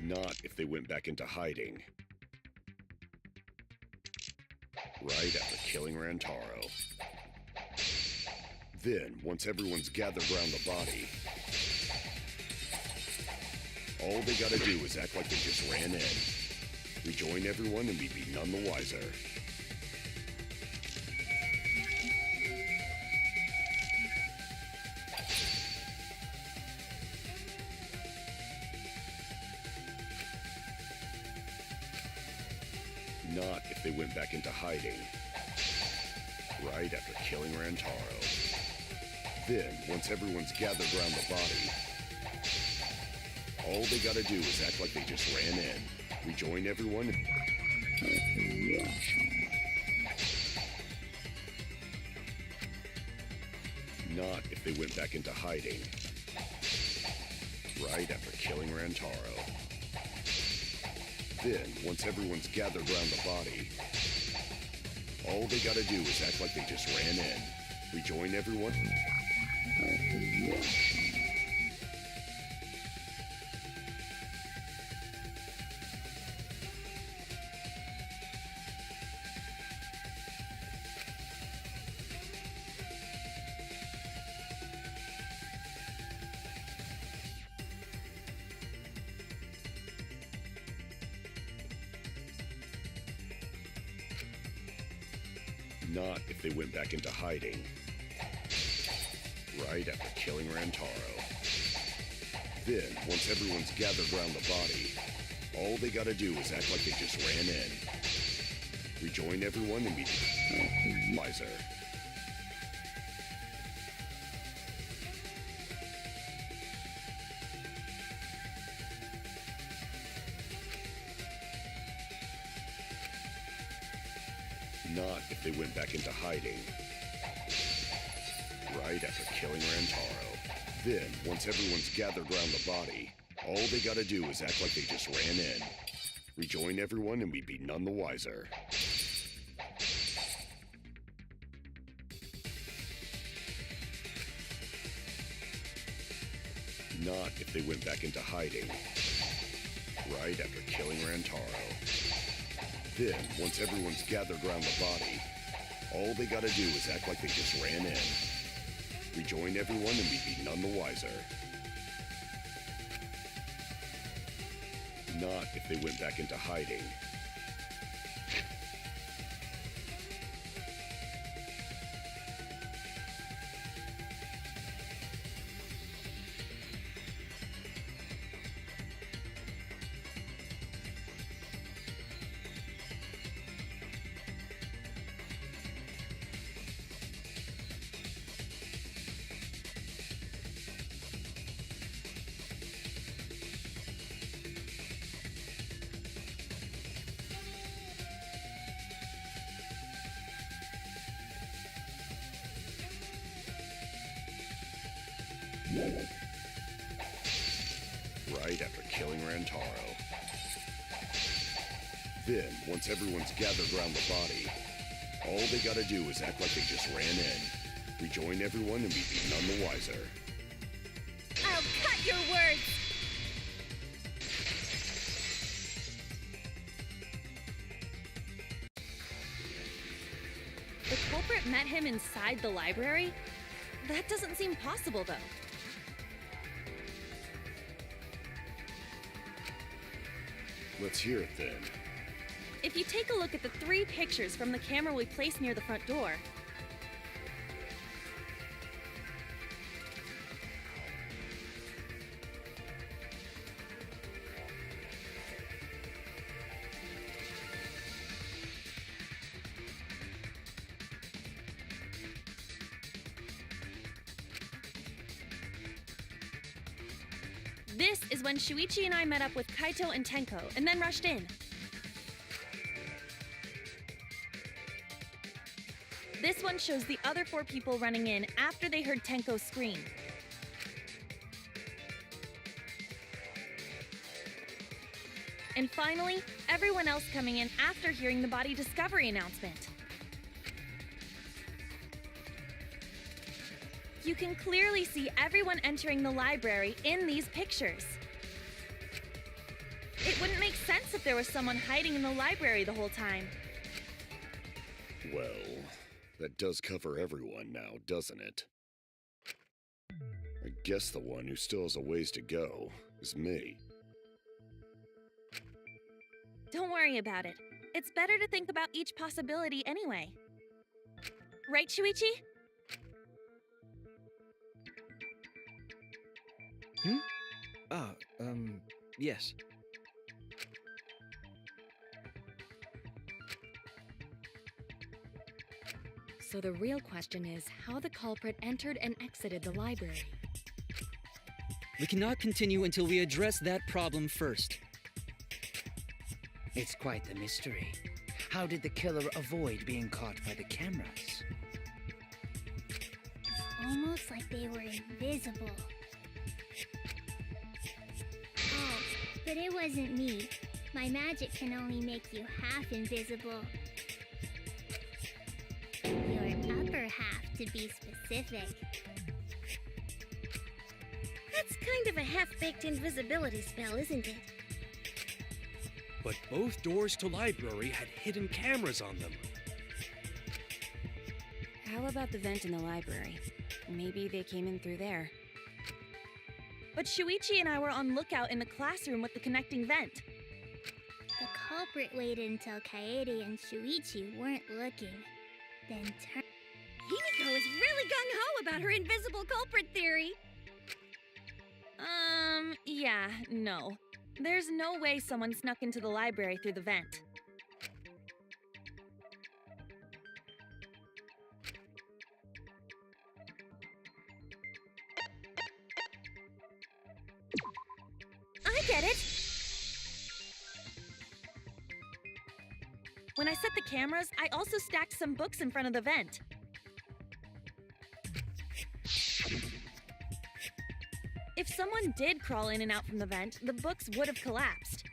Not if they went back into hiding. Right after killing Rantaro. Then, once everyone's gathered around the body, all they gotta do is act like they just ran in, rejoin everyone, and we'd be none the wiser. they went back into hiding. Right after killing Rantaro. Then, once everyone's gathered around the body, all they gotta do is act like they just ran in, rejoin everyone, not if they went back into hiding. Right after killing Rantaro. Then, once everyone's gathered around the body, all they gotta do is act like they just ran in, rejoin everyone. Not if they went back into hiding. Right after killing Rantaro. Then, once everyone's gathered around the body, all they gotta do is act like they just ran in. Rejoin everyone and be wiser. Not if they went back into hiding. Right after killing Rantaro. Then, once everyone's gathered around the body, all they gotta do is act like they just ran in. Rejoin everyone and we'd be none the wiser. Not if they went back into hiding. Right after killing Rantaro. Then, once everyone's gathered around the body, all they gotta do is act like they just ran in. Rejoin everyone and we'd be none the wiser. Not if they went back into hiding. Right after killing Rantaro. Then, once everyone's gathered around the body, all they gotta do is act like they just ran in. Rejoin everyone and we'd be none the wiser. I'll cut your words! The culprit met him inside the library? That doesn't seem possible, though. Let's hear it then. If you take a look at the 3 pictures from the camera we placed near the front door, this is when Shuichi and I met up with Kaito and Tenko, and then rushed in. This one shows the other 4 people running in after they heard Tenko scream. And finally, everyone else coming in after hearing the body discovery announcement. You can clearly see everyone entering the library in these pictures. It wouldn't make sense if there was someone hiding in the library the whole time. Well, that does cover everyone now, doesn't it? I guess the one who still has a ways to go is me. Don't worry about it. It's better to think about each possibility anyway. Right, Shuichi? Yes. So the real question is how the culprit entered and exited the library. We cannot continue until we address that problem first. It's quite the mystery. How did the killer avoid being caught by the cameras? Almost like they were invisible. Oh, but it wasn't me. My magic can only make you half invisible. Your upper half, to be specific. That's kind of a half-baked invisibility spell, isn't it? But both doors to library had hidden cameras on them. How about the vent in the library? Maybe they came in through there. But Shuichi and I were on lookout in the classroom with the connecting vent. The culprit waited until Kaede and Shuichi weren't looking, then turned. Himiko is really gung-ho about her invisible culprit theory. Yeah, no. There's no way someone snuck into the library through the vent. I get it! When I set the cameras, I also stacked some books in front of the vent. If someone did crawl in and out from the vent, the books would have collapsed.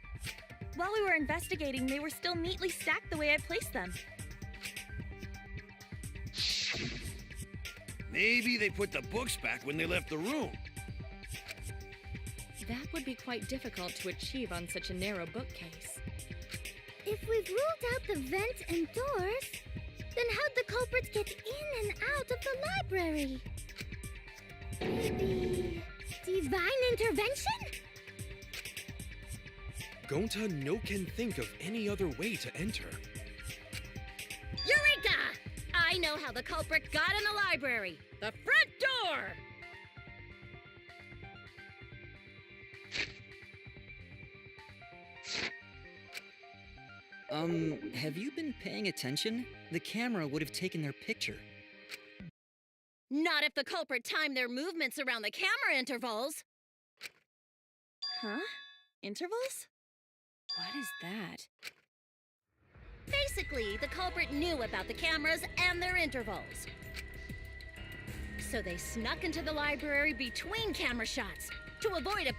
While we were investigating, they were still neatly stacked the way I placed them. Maybe they put the books back when they left the room. That would be quite difficult to achieve on such a narrow bookcase. If we've ruled out the vent and doors, then how'd the culprits get in and out of the library? Maybe divine intervention? Gonta no can think of any other way to enter. Eureka! I know how the culprit got in the library. The front door! Have you been paying attention? The camera would have taken their picture. Not if the culprit timed their movements around the camera intervals. Huh? Intervals? What is that? Basically, the culprit knew about the cameras and their intervals. So they snuck into the library between camera shots to avoid a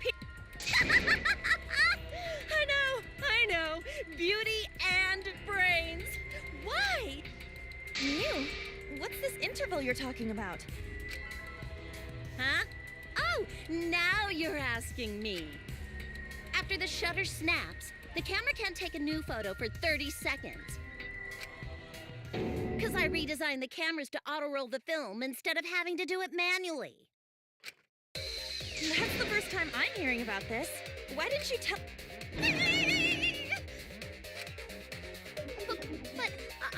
I know! Beauty and brains! Why? Mew, what's this interval you're talking about? Huh? Oh, now you're asking me. After the shutter snaps, the camera can't take a new photo for 30 seconds. Because I redesigned the cameras to auto-roll the film instead of having to do it manually. That's the first time I'm hearing about this. Why didn't you tell... But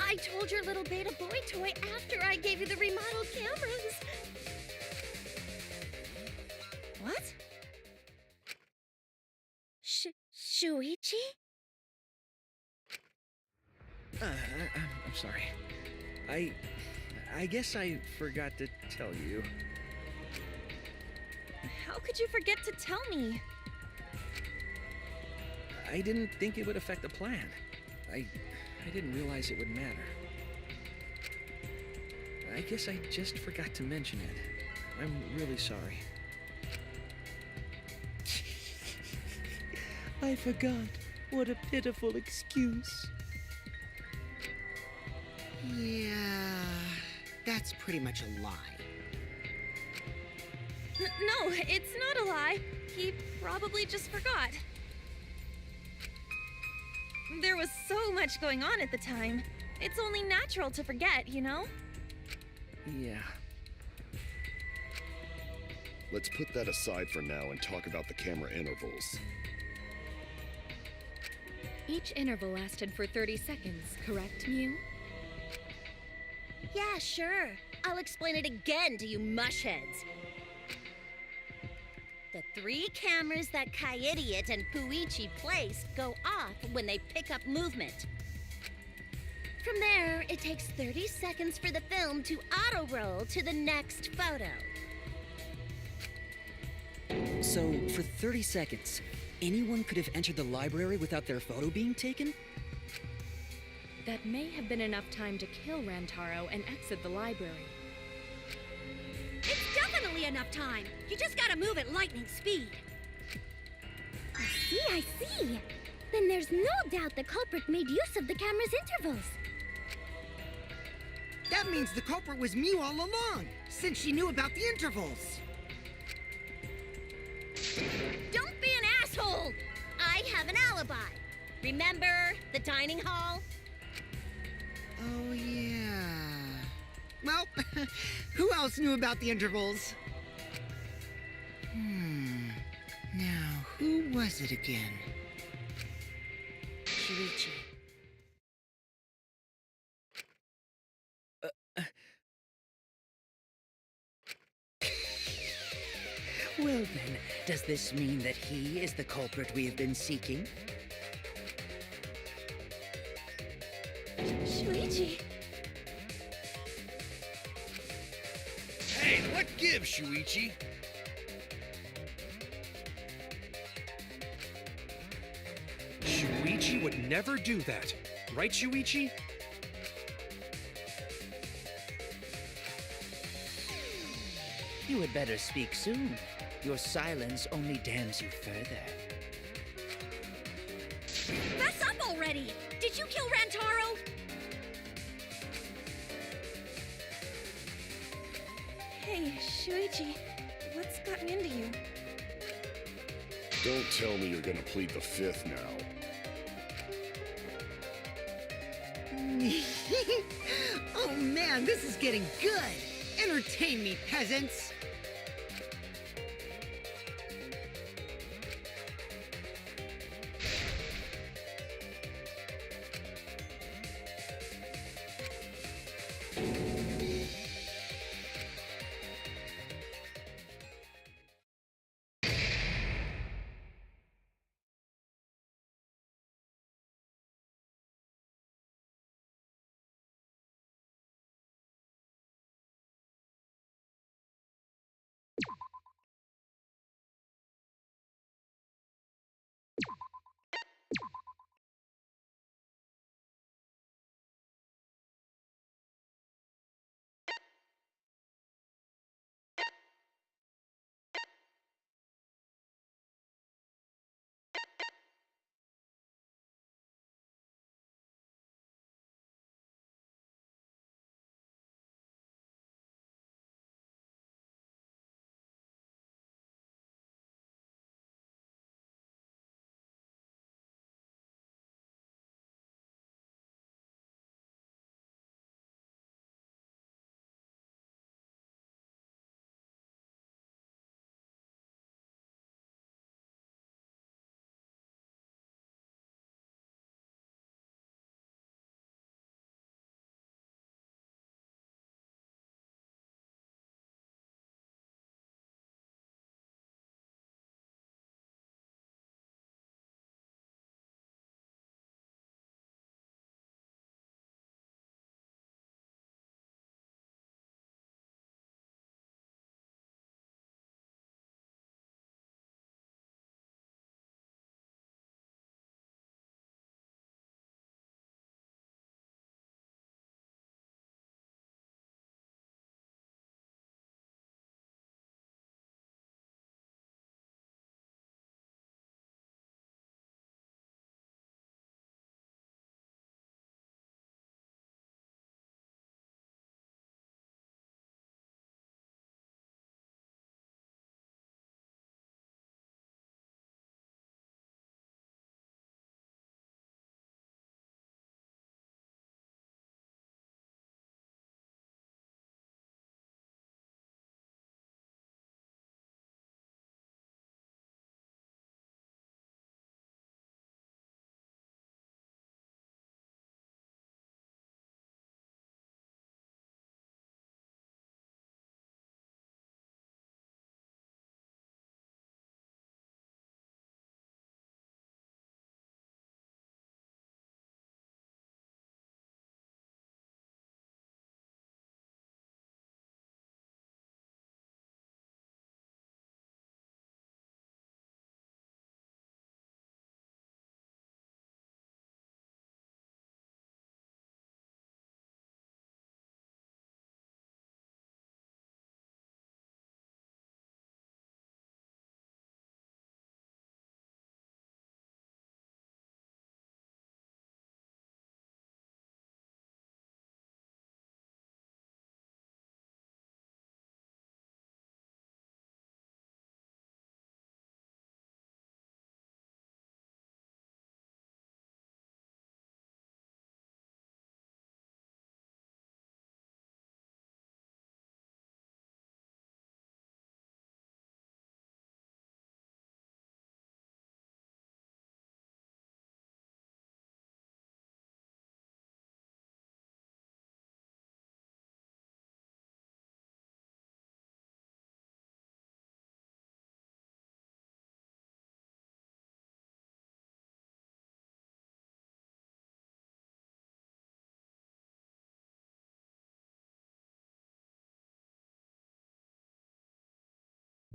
I told your little beta boy toy after I gave you the remodeled cameras. What? Shuichi? I'm sorry. I guess I forgot to tell you. How could you forget to tell me? I didn't think it would affect the plan. I didn't realize it would matter. I guess I just forgot to mention it. I'm really sorry. I forgot. What a pitiful excuse. Yeah, that's pretty much a lie. No, it's not a lie. He probably just forgot. There was so much going on at the time. It's only natural to forget, you know? Yeah. Let's put that aside for now and talk about the camera intervals. Each interval lasted for 30 seconds, correct, Mew? Yeah, sure. I'll explain it again to you mushheads. The 3 cameras that Kaidiot and Puichi place go off when they pick up movement. from there, it takes 30 seconds for the film to auto-roll to the next photo. So, for 30 seconds, anyone could have entered the library without their photo being taken? That may have been enough time to kill Rantaro and exit the library. It's definitely enough time. You just gotta move at lightning speed. I see. Then there's no doubt the culprit made use of the camera's intervals. That means the culprit was Mew all along, since she knew about the intervals. Don't be an asshole! I have an alibi. Remember the dining hall? Oh, yeah. Well, who else knew about the intervals? Now, who was it again? Shuichi. Well then, does this mean that he is the culprit we have been seeking? Shuichi! Hey, what gives, Shuichi? Shuichi would never do that. Right, Shuichi? You had better speak soon. Your silence only damns you further. Fess up already! Did you kill Rantaro? Hey, Shuichi, what's gotten into you? Don't tell me you're gonna plead the fifth now. Oh man, this is getting good! Entertain me, peasants!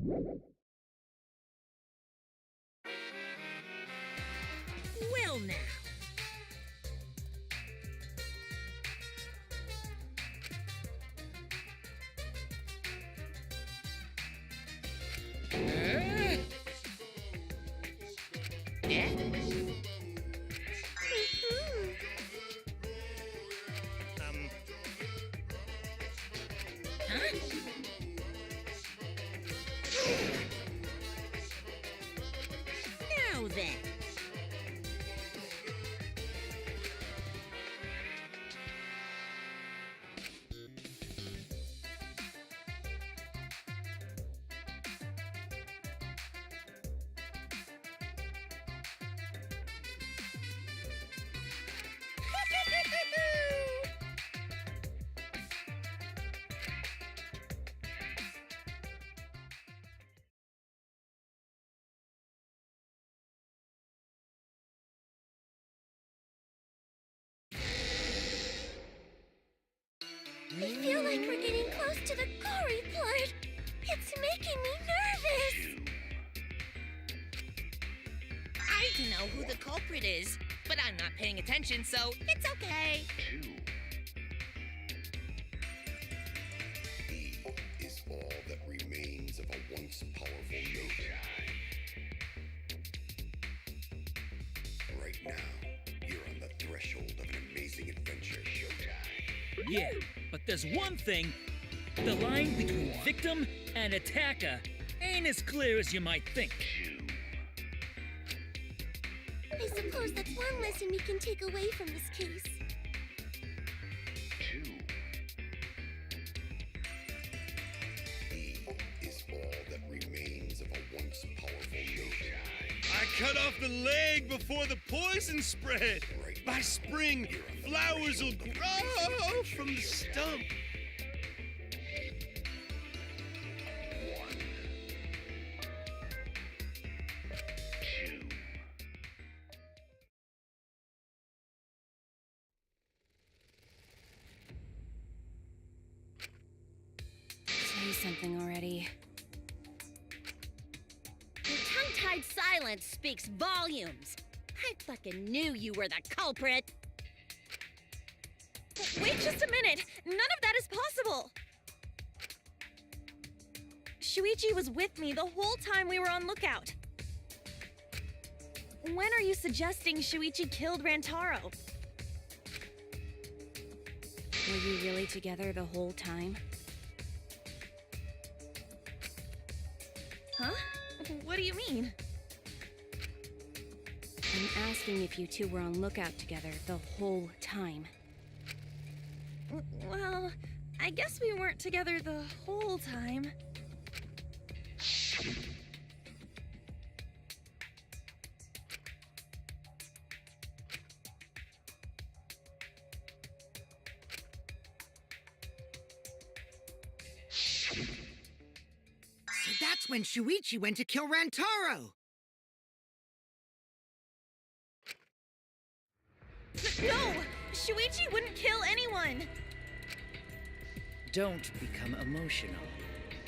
Well now. Yeah? Huh? Now then. I feel like we're getting close to the gory part. It's making me nervous. I know who the culprit is, but I'm not paying attention, so it's okay. He is all that remains of a once powerful noble. Right now, you're on the threshold of an amazing adventure. Yeah, but there's one thing. The line between victim and attacker ain't as clear as you might think. I suppose that's one lesson we can take away from this case. He is all that remains of a once powerful noble. I cut off the leg before the poison spread. By spring, flowers will grow from the stump. Say something already. Your tongue-tied silence speaks volumes. I fucking knew you were the culprit. Wait just a minute! None of that is possible! Shuichi was with me the whole time we were on lookout. When are you suggesting Shuichi killed Rantaro? Were you really together the whole time? Huh? What do you mean? I'm asking if you two were on lookout together the whole time. Well, I guess we weren't together the whole time. So that's when Shuichi went to kill Rantaro. No! Shuichi wouldn't kill anyone! Don't become emotional.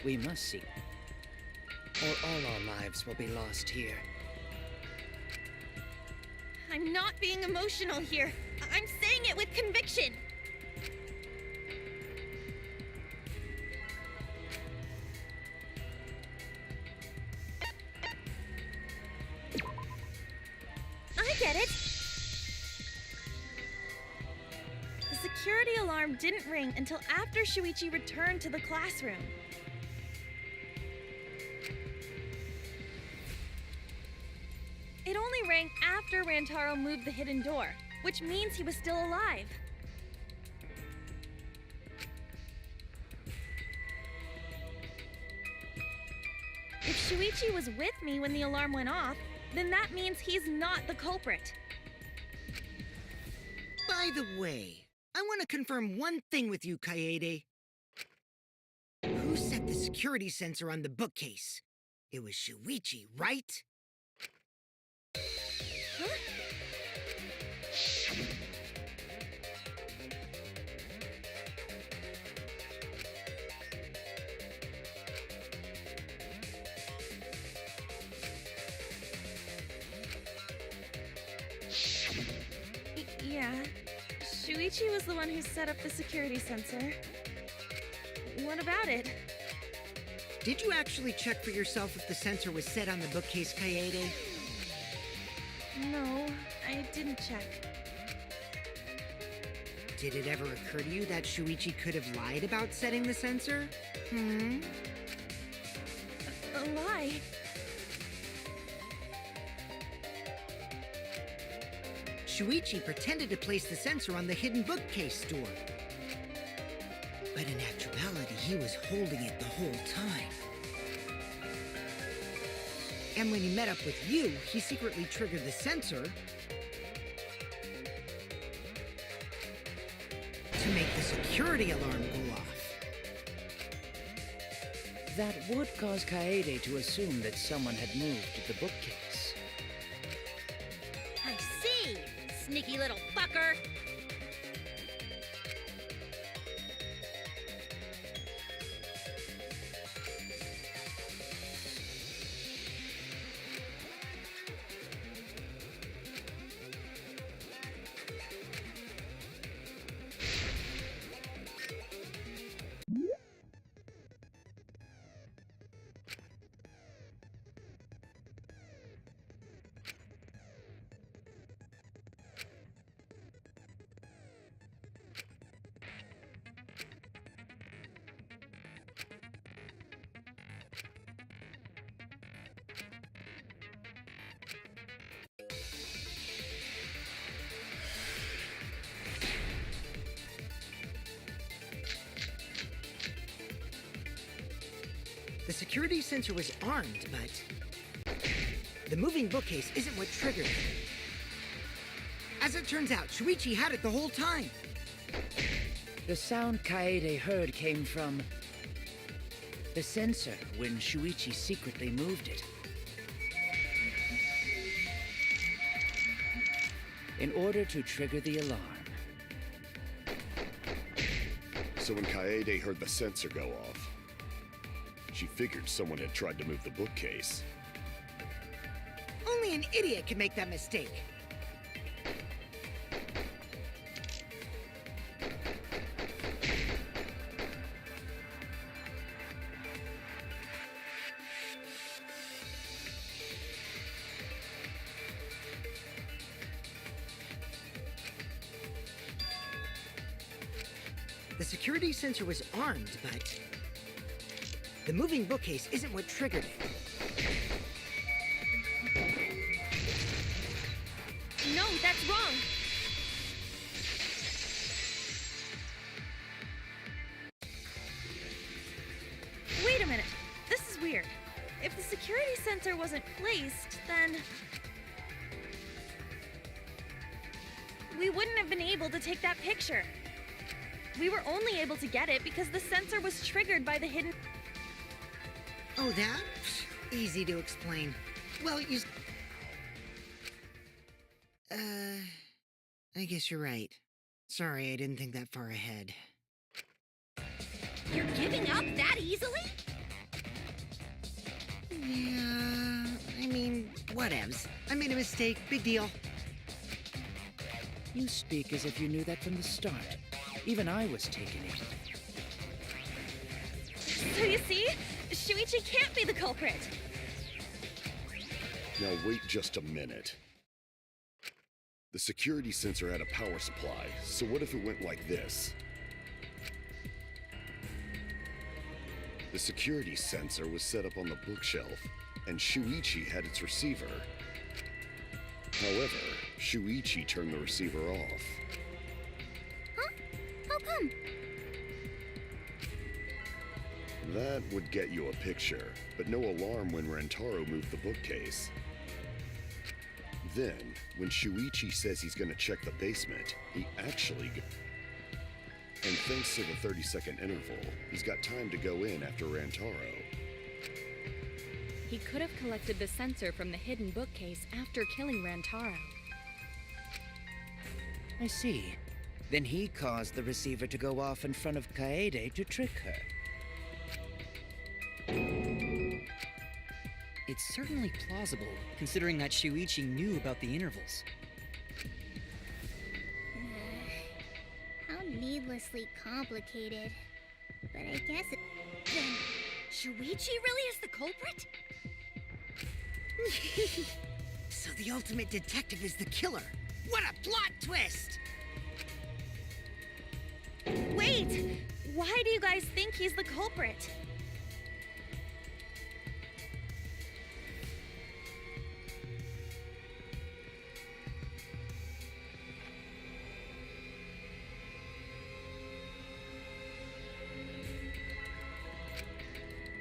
We must seek, or all our lives will be lost here. I'm not being emotional here. I'm saying it with conviction. I get it. The security alarm didn't ring until after Shuichi returned to the classroom. It only rang after Rantaro moved the hidden door, which means he was still alive. If Shuichi was with me when the alarm went off, then that means he's not the culprit. By the way, I want to confirm one thing with you, Kaede. Who set the security sensor on the bookcase? It was Shuichi, right? Huh? Yeah. Shuichi was the one who set up the security sensor. What about it? Did you actually check for yourself if the sensor was set on the bookcase, Kaede? No, I didn't check. Did it ever occur to you that Shuichi could have lied about setting the sensor? Hmm? A lie? Shuichi pretended to place the sensor on the hidden bookcase door. But in actuality, he was holding it the whole time. And when he met up with you, he secretly triggered the sensor to make the security alarm go off. That would cause Kaede to assume that someone had moved the bookcase. I see, sneaky little fucker. The security sensor was armed, but the moving bookcase isn't what triggered it. As it turns out, Shuichi had it the whole time. The sound Kaede heard came from the sensor when Shuichi secretly moved it. In order to trigger the alarm. So when Kaede heard the sensor go off, she figured someone had tried to move the bookcase. Only an idiot can make that mistake. The security sensor was armed, but the moving bookcase isn't what triggered it. No, that's wrong. Wait a minute. This is weird. If the security sensor wasn't placed, then we wouldn't have been able to take that picture. We were only able to get it because the sensor was triggered by the hidden... Oh, that? Easy to explain. Well, you... I guess you're right. Sorry, I didn't think that far ahead. You're giving up that easily? Yeah, I mean, whatevs. I made a mistake. Big deal. You speak as if you knew that from the start. Even I was taking it. So you see? Shuichi can't be the culprit. Now wait just a minute. The security sensor had a power supply, so what if it went like this? The security sensor was set up on the bookshelf, and Shuichi had its receiver. However, Shuichi turned the receiver off. Huh? How come? That would get you a picture, but no alarm when Rentaro moved the bookcase. Then, when Shuichi says he's gonna check the basement, he actually and thanks to the 30-second interval, he's got time to go in after Rantaro. He could have collected the sensor from the hidden bookcase after killing Rantaro. I see. Then he caused the receiver to go off in front of Kaede to trick her. It's certainly plausible, considering that Shuichi knew about the intervals. needlessly complicated. But I guess it... Then, Shuichi really is the culprit? So the ultimate detective is the killer. What a plot twist! Wait! Why do you guys think he's the culprit?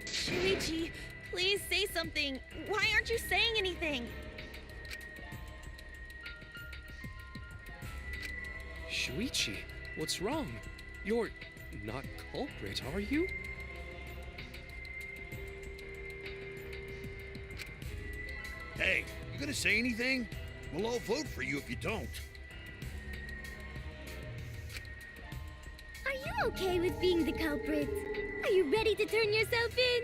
Shuichi, please say something. Why aren't you saying anything? Shuichi, what's wrong? You're not culprit, are you? Hey, you gonna say anything? We'll all vote for you if you don't. Are you okay with being the culprit? Are you ready to turn yourself in?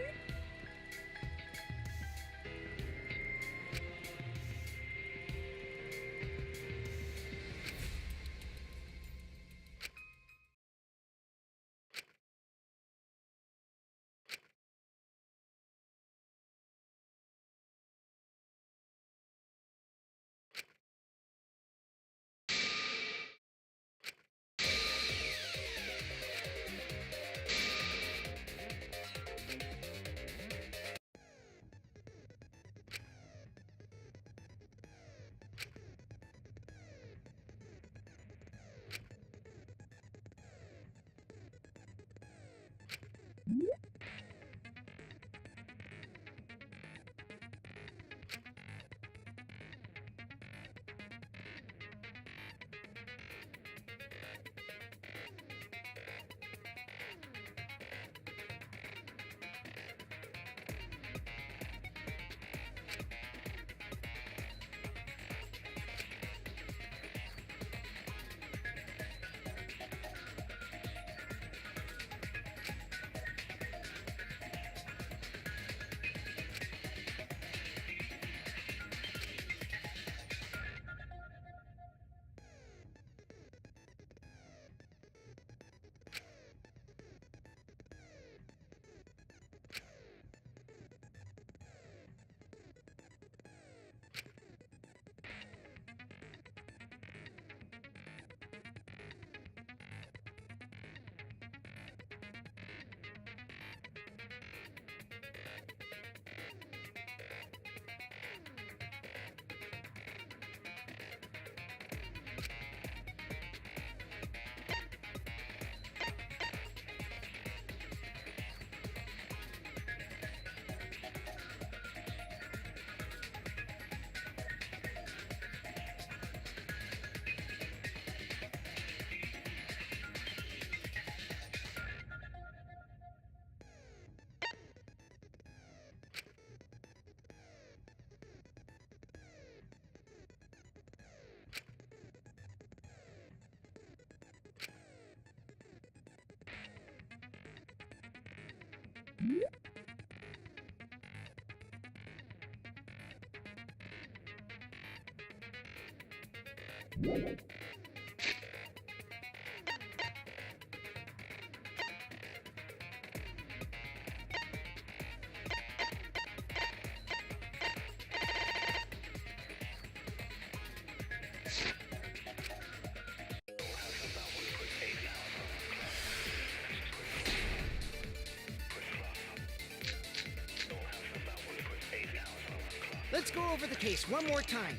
Let's go over the case one more time.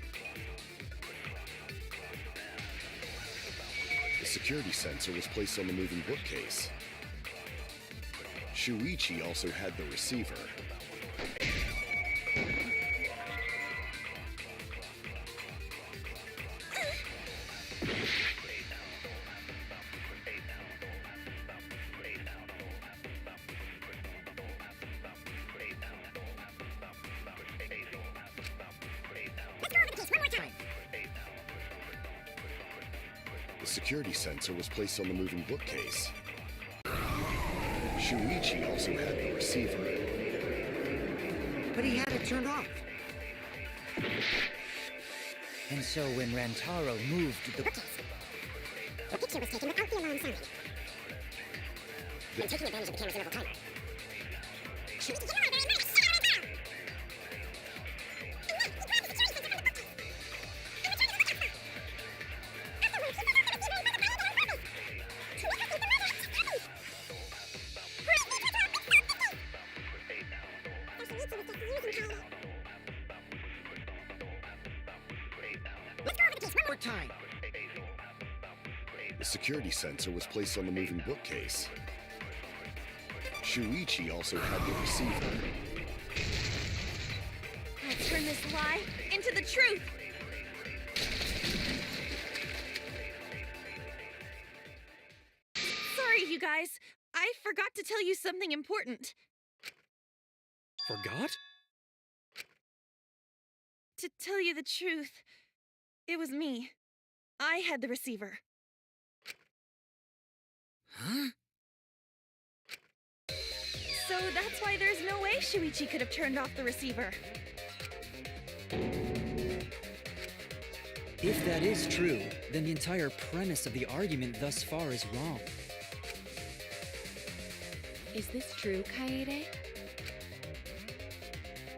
The security sensor was placed on the moving bookcase. Shuichi also had the receiver. The security sensor was placed on the moving bookcase. Shuichi also had the receiver. But he had it turned off. And so when Rantaro moved the... picture was taken without the alarm sounding. And taking advantage of the camera's interval timer. Shuichi, you know I very much. Shut it down! And then, he grabbed the security sensor from the bookcase. And returned to the bookcase. Afterwards, he found out that it was even by the Dining Hall Purpose. To look at the murder of Steffi. Hurry, we try to fix that bookcase. For Shuichi was just losing Kylie. Let's go over the case one more time. The security sensor was placed on the moving bookcase. Shuichi also had the receiver. Let's turn this lie into the truth. Sorry, you guys. I forgot to tell you something important. Forgot? To tell you the truth, it was me. I had the receiver. Huh? So that's why there's no way Shuichi could have turned off the receiver. If that is true, then the entire premise of the argument thus far is wrong. Is this true, Kaede?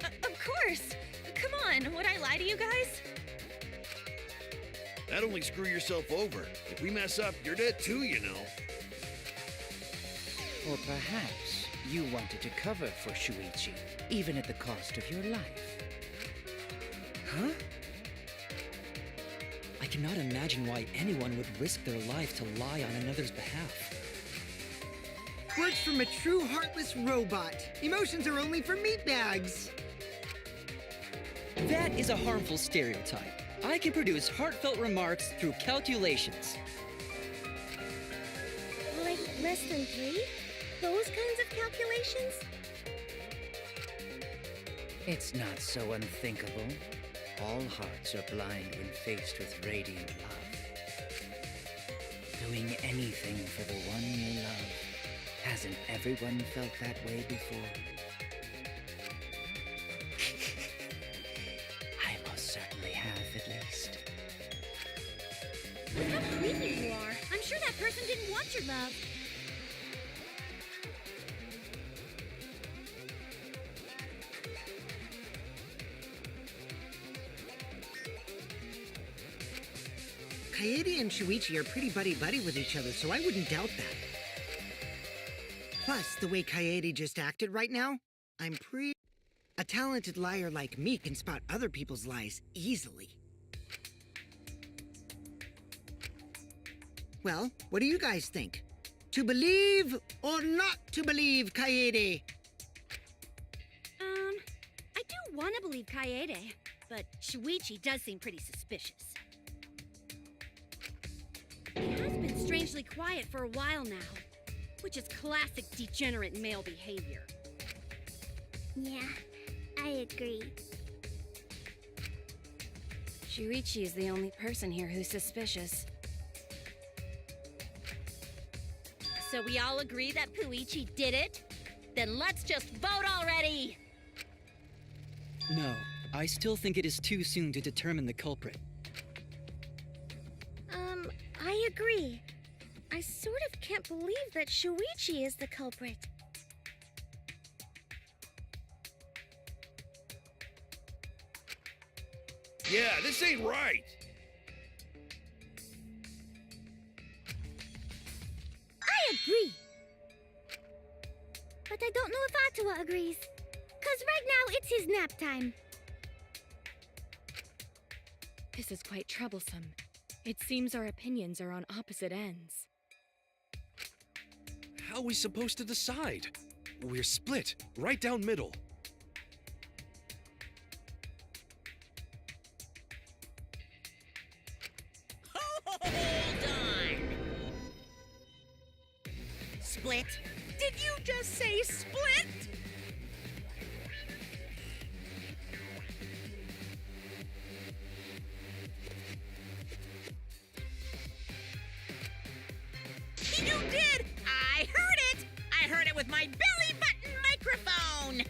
Of course! Come on, would I lie to you guys? That'd only screw yourself over. If we mess up, you're dead too, you know. Or perhaps you wanted to cover for Shuichi, even at the cost of your life. Huh? I cannot imagine why anyone would risk their life to lie on another's behalf. Words from a true heartless robot. Emotions are only for meatbags. That is a harmful stereotype. I can produce heartfelt remarks through calculations. Like less than 3? Those kinds of calculations? It's not so unthinkable. All hearts are blind when faced with radiant love. Doing anything for the one you love. Hasn't everyone felt that way before? I most certainly have, at least. Look how creepy you are. I'm sure that person didn't want your love. Kaede and Shuichi are pretty buddy-buddy with each other, so I wouldn't doubt that. Plus, the way Kaede just acted right now, I'm pretty... A talented liar like me can spot other people's lies easily. Well, what do you guys think? To believe or not to believe Kaede? I do want to believe Kaede, but Shuichi does seem pretty suspicious. He has been strangely quiet for a while now, which is classic degenerate male behavior. Yeah, I agree. Shuichi is the only person here who's suspicious. So we all agree that Puichi did it? Then let's just vote already! No, I still think it is too soon to determine the culprit. I agree. I sort of can't believe that Shuichi is the culprit. Yeah, this ain't right. I agree. But I don't know if Atua agrees. 'Cause right now it's his nap time. This is quite troublesome. It seems our opinions are on opposite ends. How are we supposed to decide? We're split, right down middle. Hold on! Split? Did you just say split? You did! I heard it! I heard it with my belly button microphone!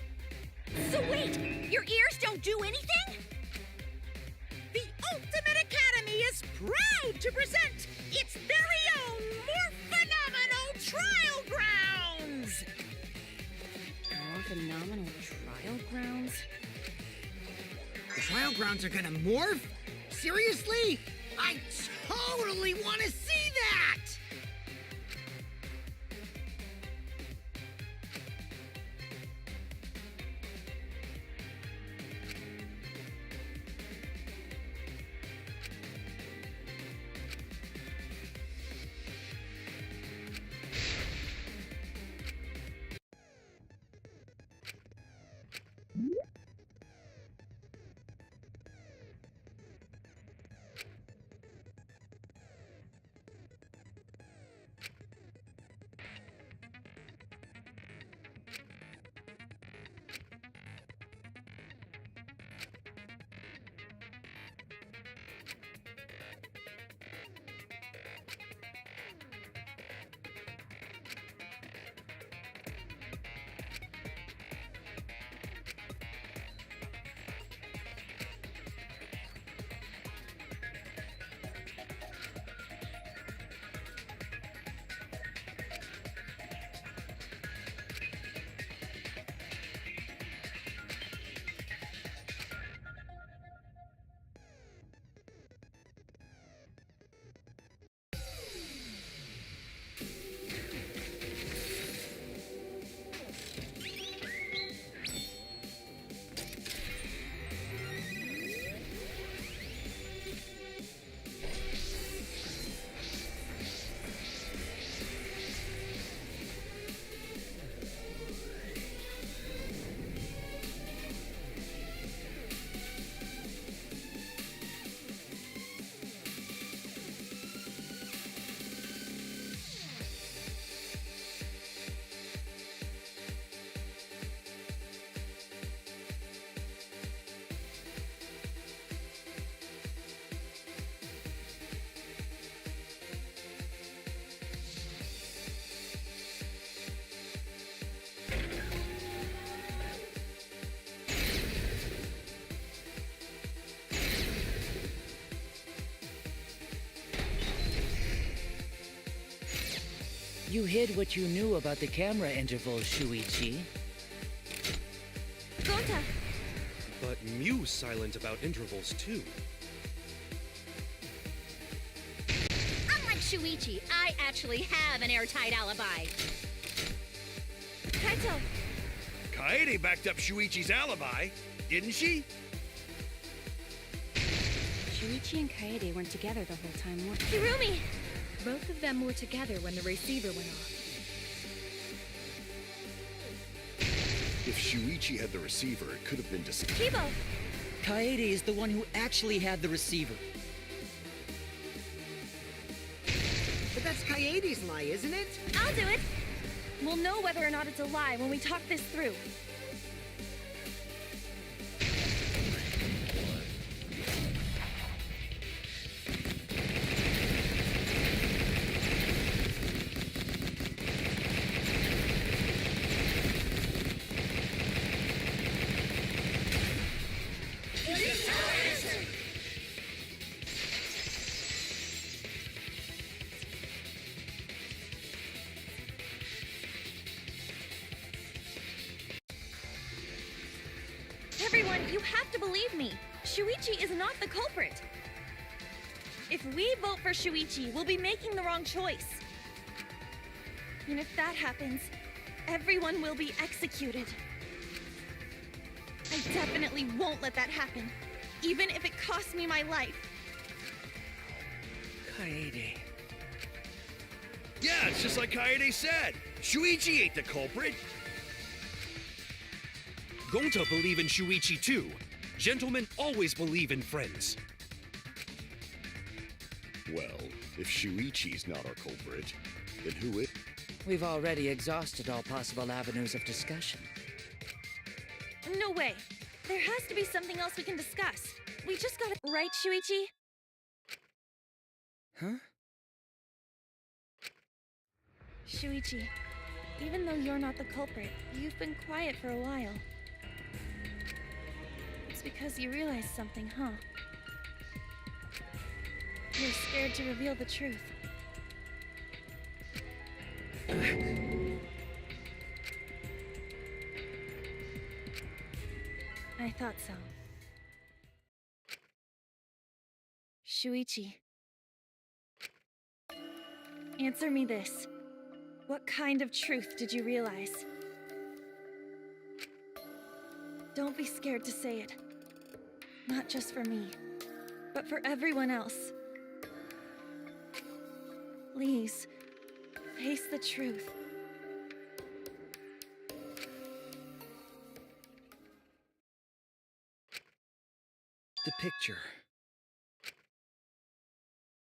So wait, your ears don't do anything? The Ultimate Academy is proud to present its very own trial grounds are gonna morph? Seriously? I totally want to see that! You hid what you knew about the camera intervals, Shuichi. Gonta! But Mew's silent about intervals, too. Unlike Shuichi, I actually have an airtight alibi. Kaito! Kaede backed up Shuichi's alibi, didn't she? Shuichi and Kaede weren't together the whole time, were they? Hirumi! Both of them were together when the receiver went off. If Shuichi had the receiver, it could have been Kibo! Kaede is the one who actually had the receiver. But that's Kaede's lie, isn't it? I'll do it! We'll know whether or not it's a lie when we talk this through. Everyone, you have to believe me. Shuichi is not the culprit. If we vote for Shuichi, we'll be making the wrong choice. And if that happens, everyone will be executed. I definitely won't let that happen, even if it costs me my life. Kaede. Yeah, it's just like Kaede said. Shuichi ain't the culprit. Gonta believe in Shuichi, too. Gentlemen always believe in friends. Well, if Shuichi's not our culprit, then who is? We've already exhausted all possible avenues of discussion. No way. There has to be something else we can discuss. We just gotta... Right, Shuichi? Huh? Shuichi, even though you're not the culprit, you've been quiet for a while. It's because you realized something, huh? You're scared to reveal the truth. I thought so. Shuichi. Answer me this. What kind of truth did you realize? Don't be scared to say it. Not just for me, but for everyone else. Please, face the truth. The picture.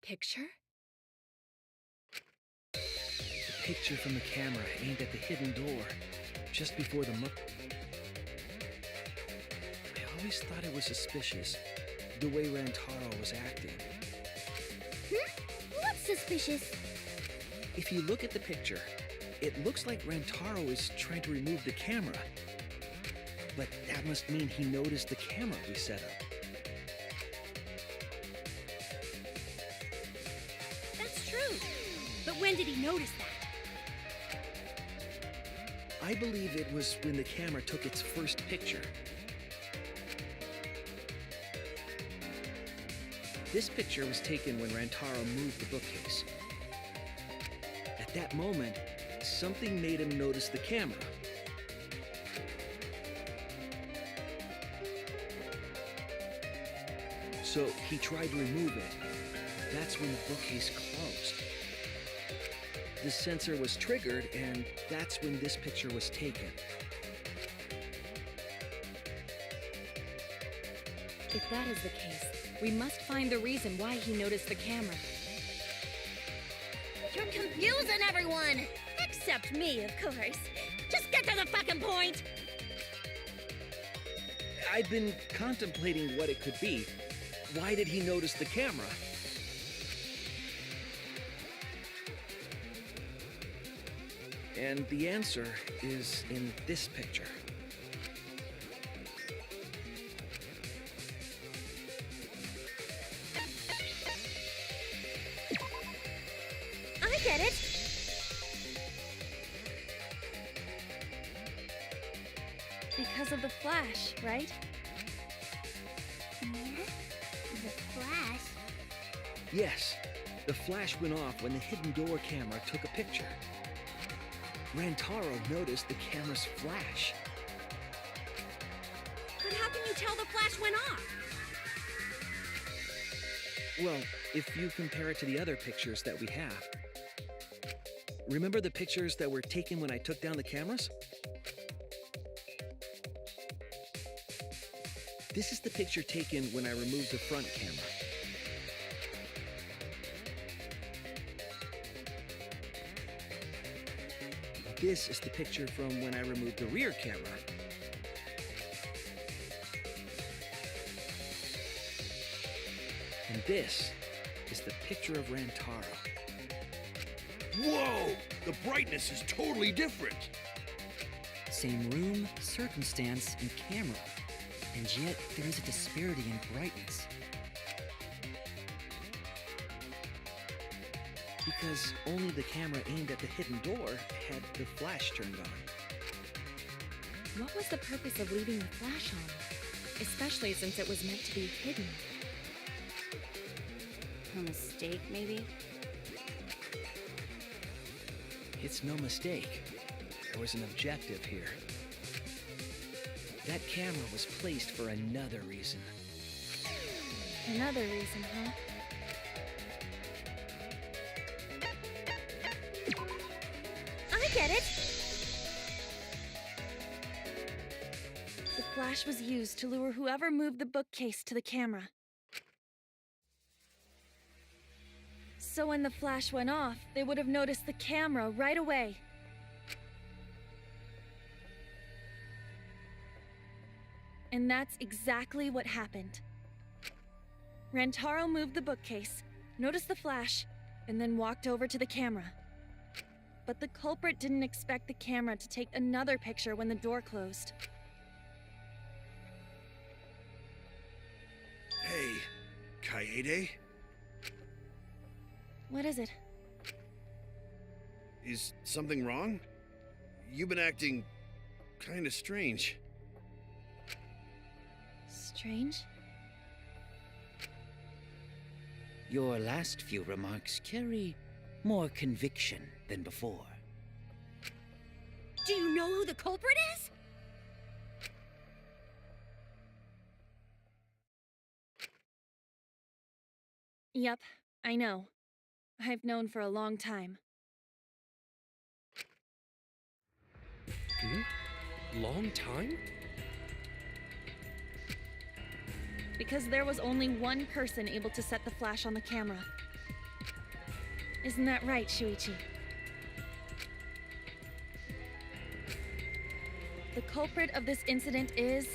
Picture? The picture from the camera aimed at the hidden door, just before the I always thought it was suspicious, the way Rantaro was acting. What's suspicious? If you look at the picture, it looks like Rantaro is trying to remove the camera. But that must mean he noticed the camera we set up. That's true. But when did he notice that? I believe it was when the camera took its first picture. This picture was taken when Rantaro moved the bookcase. At that moment, something made him notice the camera. So he tried to remove it. That's when the bookcase closed. The sensor was triggered, and that's when this picture was taken. If that is the case, we must find the reason why he noticed the camera. You're confusing everyone! Except me, of course. Just get to the fucking point! I've been contemplating what it could be. Why did he notice the camera? And the answer is in this picture. I get it! Because of the flash, right? The flash? Yes, the flash went off when the hidden door camera took a picture. Rantaro noticed the camera's flash. But how can you tell the flash went off? Well, if you compare it to the other pictures that we have. Remember the pictures that were taken when I took down the cameras? This is the picture taken when I removed the front camera. This is the picture from when I removed the rear camera. And this is the picture of Rantaro. Whoa! The brightness is totally different. Same room, circumstance, and camera. And yet, there is a disparity in brightness. Because only the camera aimed at the hidden door had the flash turned on. What was the purpose of leaving the flash on? Especially since it was meant to be hidden. A mistake, maybe? It's no mistake. There was an objective here. That camera was placed for another reason. Another reason, huh? I get it! The flash was used to lure whoever moved the bookcase to the camera. So when the flash went off, they would have noticed the camera right away. And that's exactly what happened. Rantaro moved the bookcase, noticed the flash, and then walked over to the camera. But the culprit didn't expect the camera to take another picture when the door closed. Hey, Kaede? What is it? Is something wrong? You've been acting kinda strange. Strange? Your last few remarks carry more conviction than before. Do you know who the culprit is? Yep, I know. I've known for a long time. Long time? Because there was only one person able to set the flash on the camera. Isn't that right, Shuichi? The culprit of this incident is...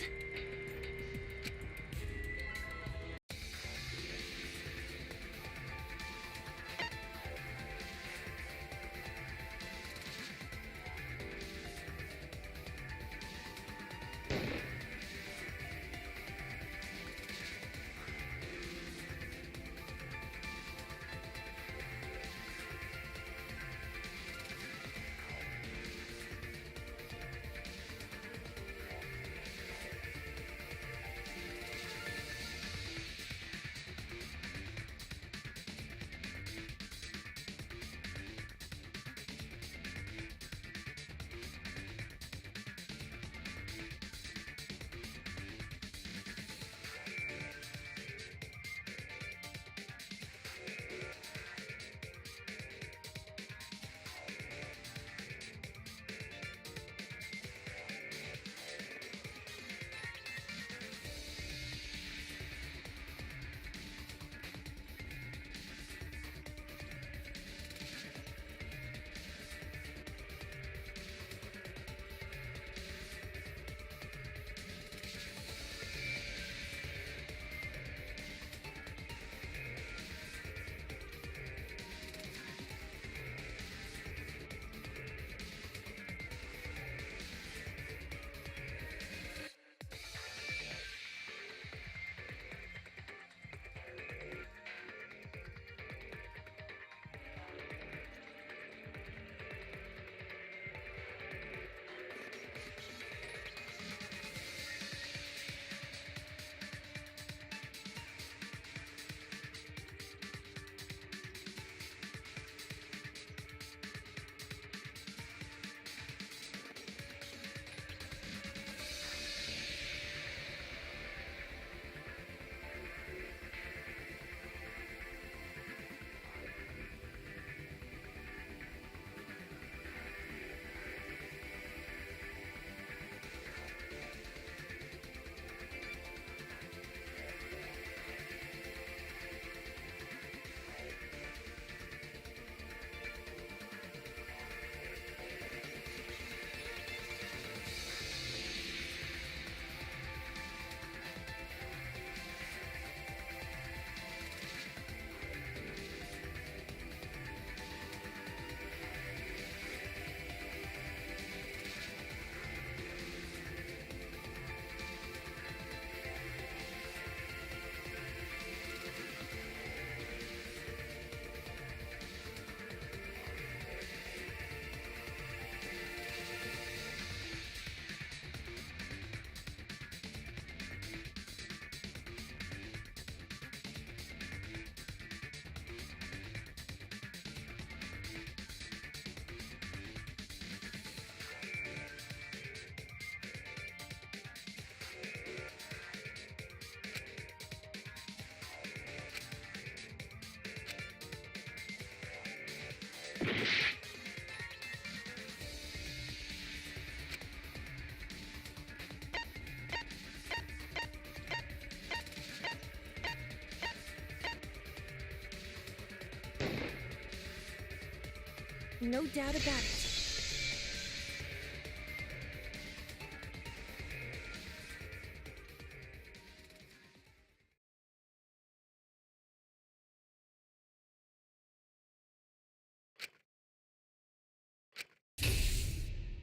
No doubt about it.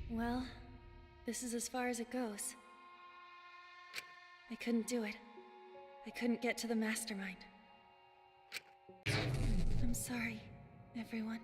Well, this is as far as it goes. I couldn't do it. I couldn't get to the mastermind. I'm sorry, everyone.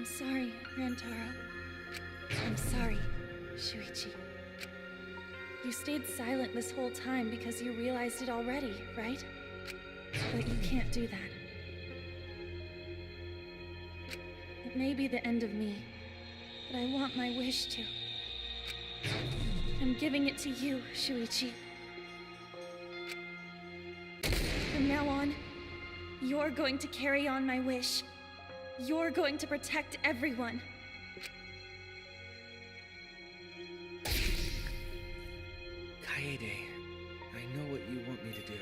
I'm sorry, Rantaro. I'm sorry, Shuichi. You stayed silent this whole time because you realized it already, right? But you can't do that. It may be the end of me, but I want my wish to. I'm giving it to you, Shuichi. From now on, you're going to carry on my wish. You're going to protect everyone. Kaede, I know what you want me to do.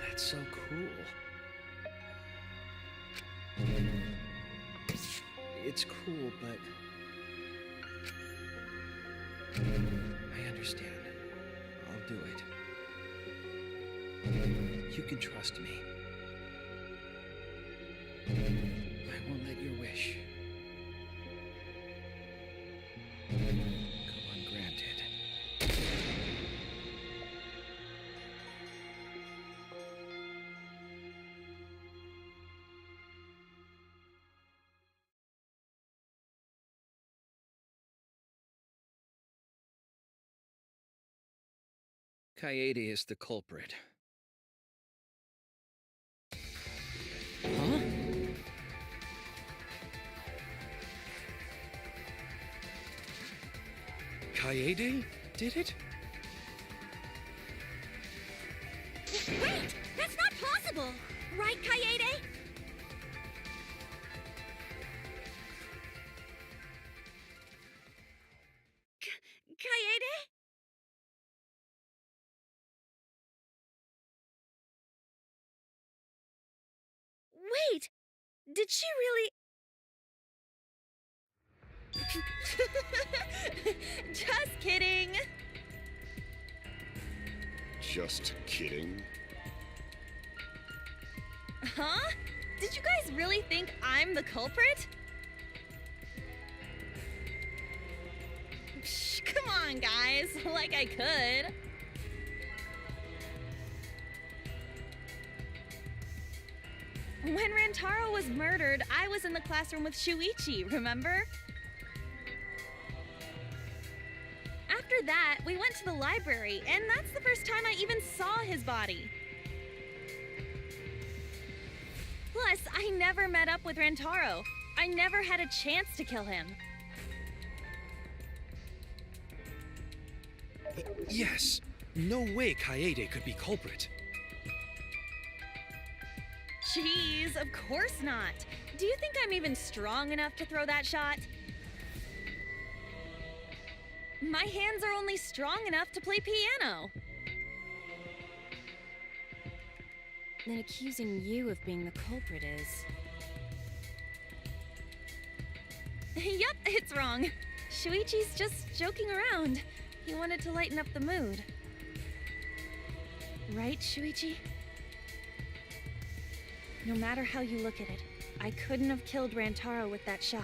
That's so cool. It's cool, but I understand. I'll do it. You can trust me. I won't let your wish go ungranted. Kaede is the culprit. Huh? Kaede did it? Wait! That's not possible! Right, Kaede? Kaede? Wait! Did she really... Just kidding! Just kidding. Huh? Did you guys really think I'm the culprit? Psh, come on, guys. Like I could. When Rantaro was murdered, I was in the classroom with Shuichi, remember? After that, we went to the library, and that's the first time I even saw his body. Plus, I never met up with Rantaro. I never had a chance to kill him. Yes. No way Kaede could be culprit. Jeez, of course not. Do you think I'm even strong enough to throw that shot? My hands are only strong enough to play piano. Then accusing you of being the culprit is... Yep, it's wrong. Shuichi's just joking around. He wanted to lighten up the mood. Right, Shuichi? No matter how you look at it, I couldn't have killed Rantaro with that shot.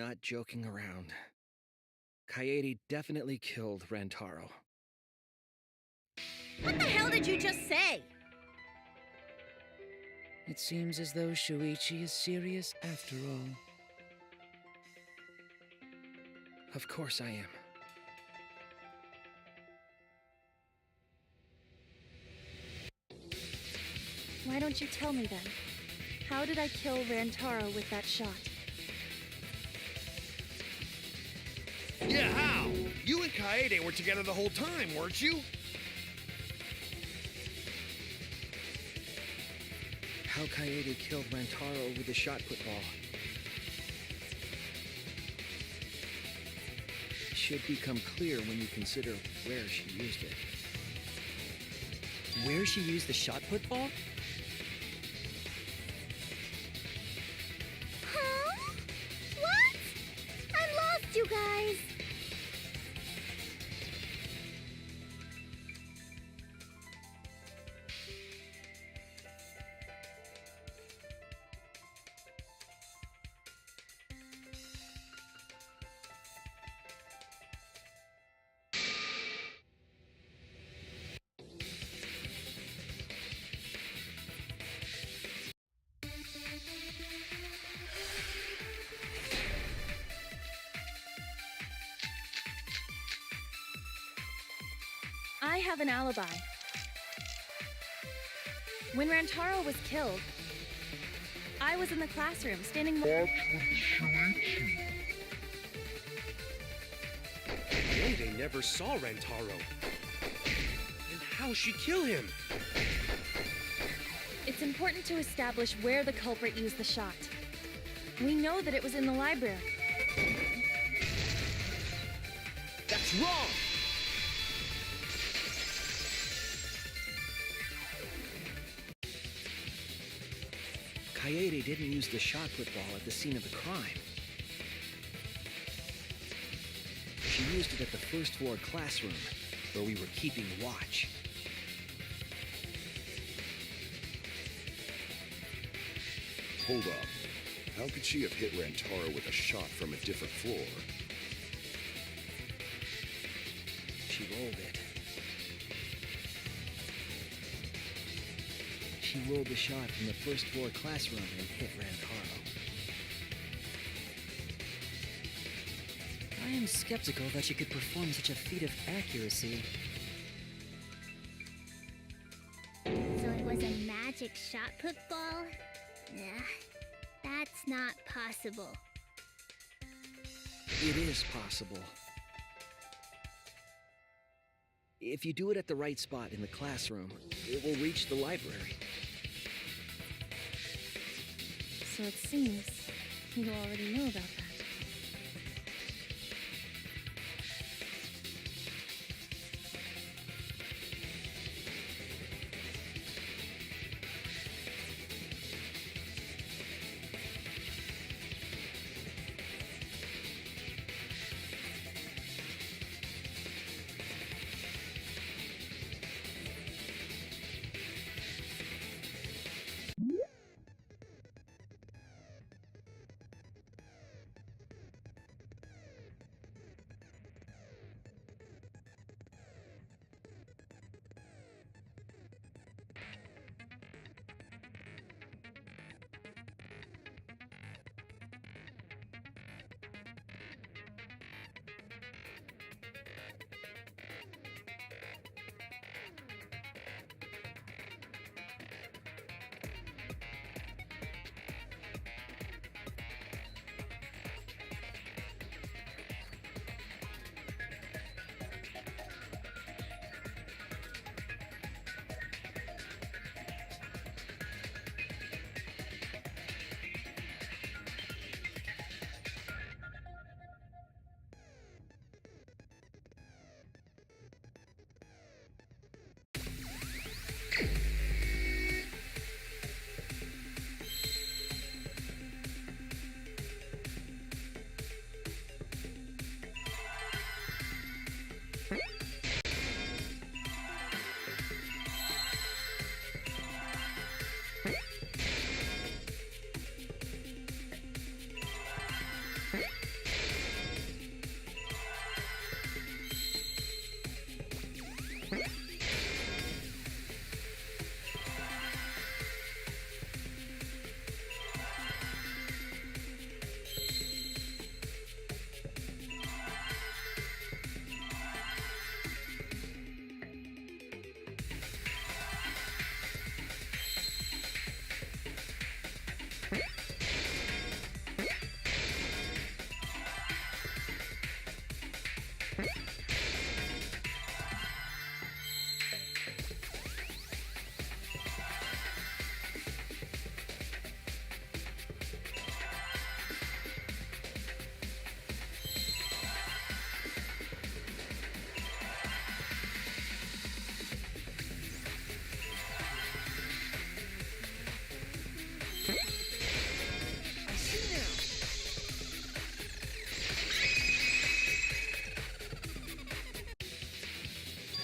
not joking around. Kaede definitely killed Rantaro. What the hell did you just say? It seems as though Shuichi is serious after all. Of course I am. Why don't you tell me then? How did I kill Rantaro with that shot? Yeah, how? You and Kaede were together the whole time, weren't you? How Kaede killed Rantaro with a shot put ball should become clear when you consider where she used it. Where she used the shot put ball? Huh? What? I'm lost, you guys. I have an alibi. When Rantaro was killed, I was in the classroom standing. Kaede never saw Rantaro. And how'd she kill him? It's important to establish where the culprit used the shot. We know that it was in the library. That's wrong! Kaede didn't use the shot put ball at the scene of the crime. She used it at the first floor classroom, where we were keeping watch. Hold up. How could she have hit Rantaro with a shot from a different floor? She rolled it. She rolled the shot from the first floor classroom and hit Rantaro. I am skeptical that she could perform such a feat of accuracy. So it was a magic shot put ball? Nah, that's not possible. It is possible. If you do it at the right spot in the classroom, it will reach the library. So it seems you already know about that.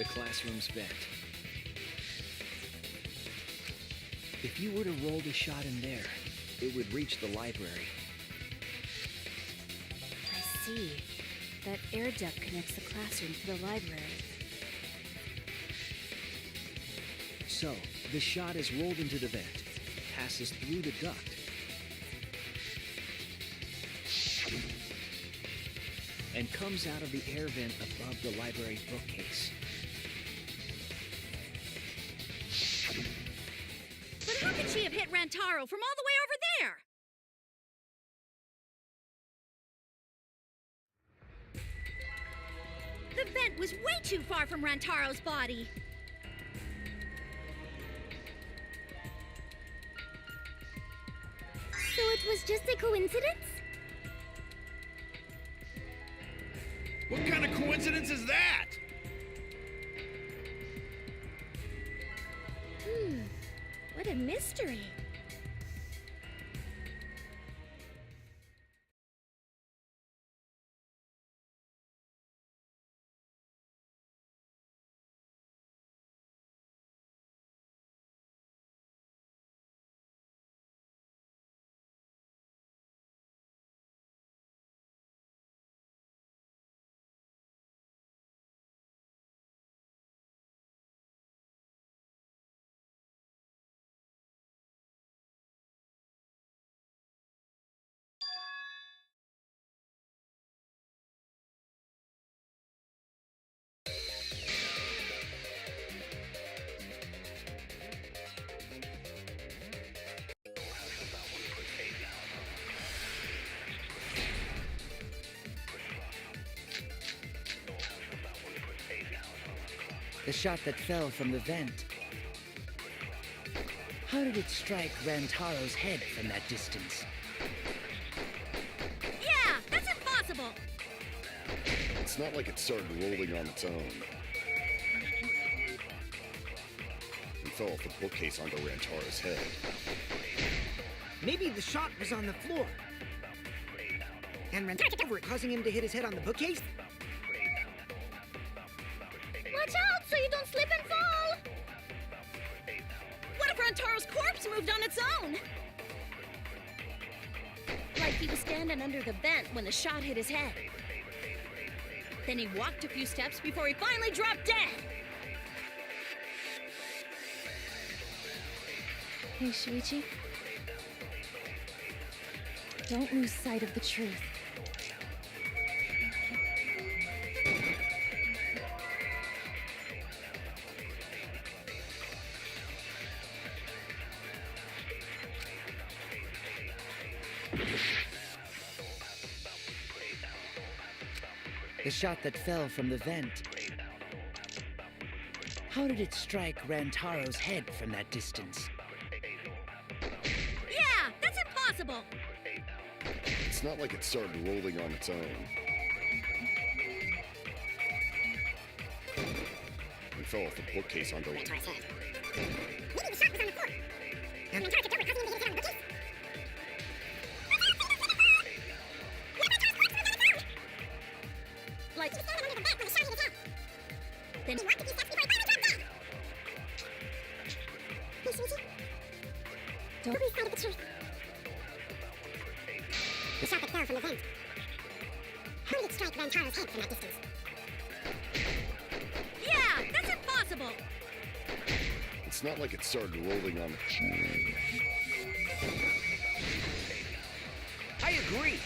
the classroom's vent. If you were to roll the shot in there, it would reach the library. I see. That air duct connects the classroom to the library. So, the shot is rolled into the vent, passes through the duct, and comes out of the air vent above the library bookcase. But how could she have hit Rantaro from all the way over there? The vent was way too far from Rantaro's body. So it was just a coincidence? What kind of coincidence is that? What a mystery. The shot that fell from the vent. How did it strike Rantaro's head from that distance? Yeah, that's impossible. It's not like it started rolling on its own. It fell off the bookcase onto Rantaro's head. Maybe the shot was on the floor. And ran over it, causing him to hit his head on the bookcase? Watch out so you don't slip and fall! What if Rantaro's corpse moved on its own? Like he was standing under the vent when the shot hit his head. Then he walked a few steps before he finally dropped dead. Hey, Shuichi. Don't lose sight of the truth. The shot that fell from the vent. How did it strike Rantaro's head from that distance? Yeah, that's impossible! It's not like it started rolling on its own. It fell off the bookcase onto Rantaro's head. Maybe the shot was on the floor. And Rantaro took over, causing him to hit his head on the bookcase. Like, he was standing under the vent when the shot hit his head. Then he walked a few steps before he finally dropped dead. Hey, Shuichi. Don't lose sight of the truth. The shot that fell from the vent. How did it strike Rantaro's head from that distance? yeah, that's impossible! It's not like it started rolling on its own. I agree.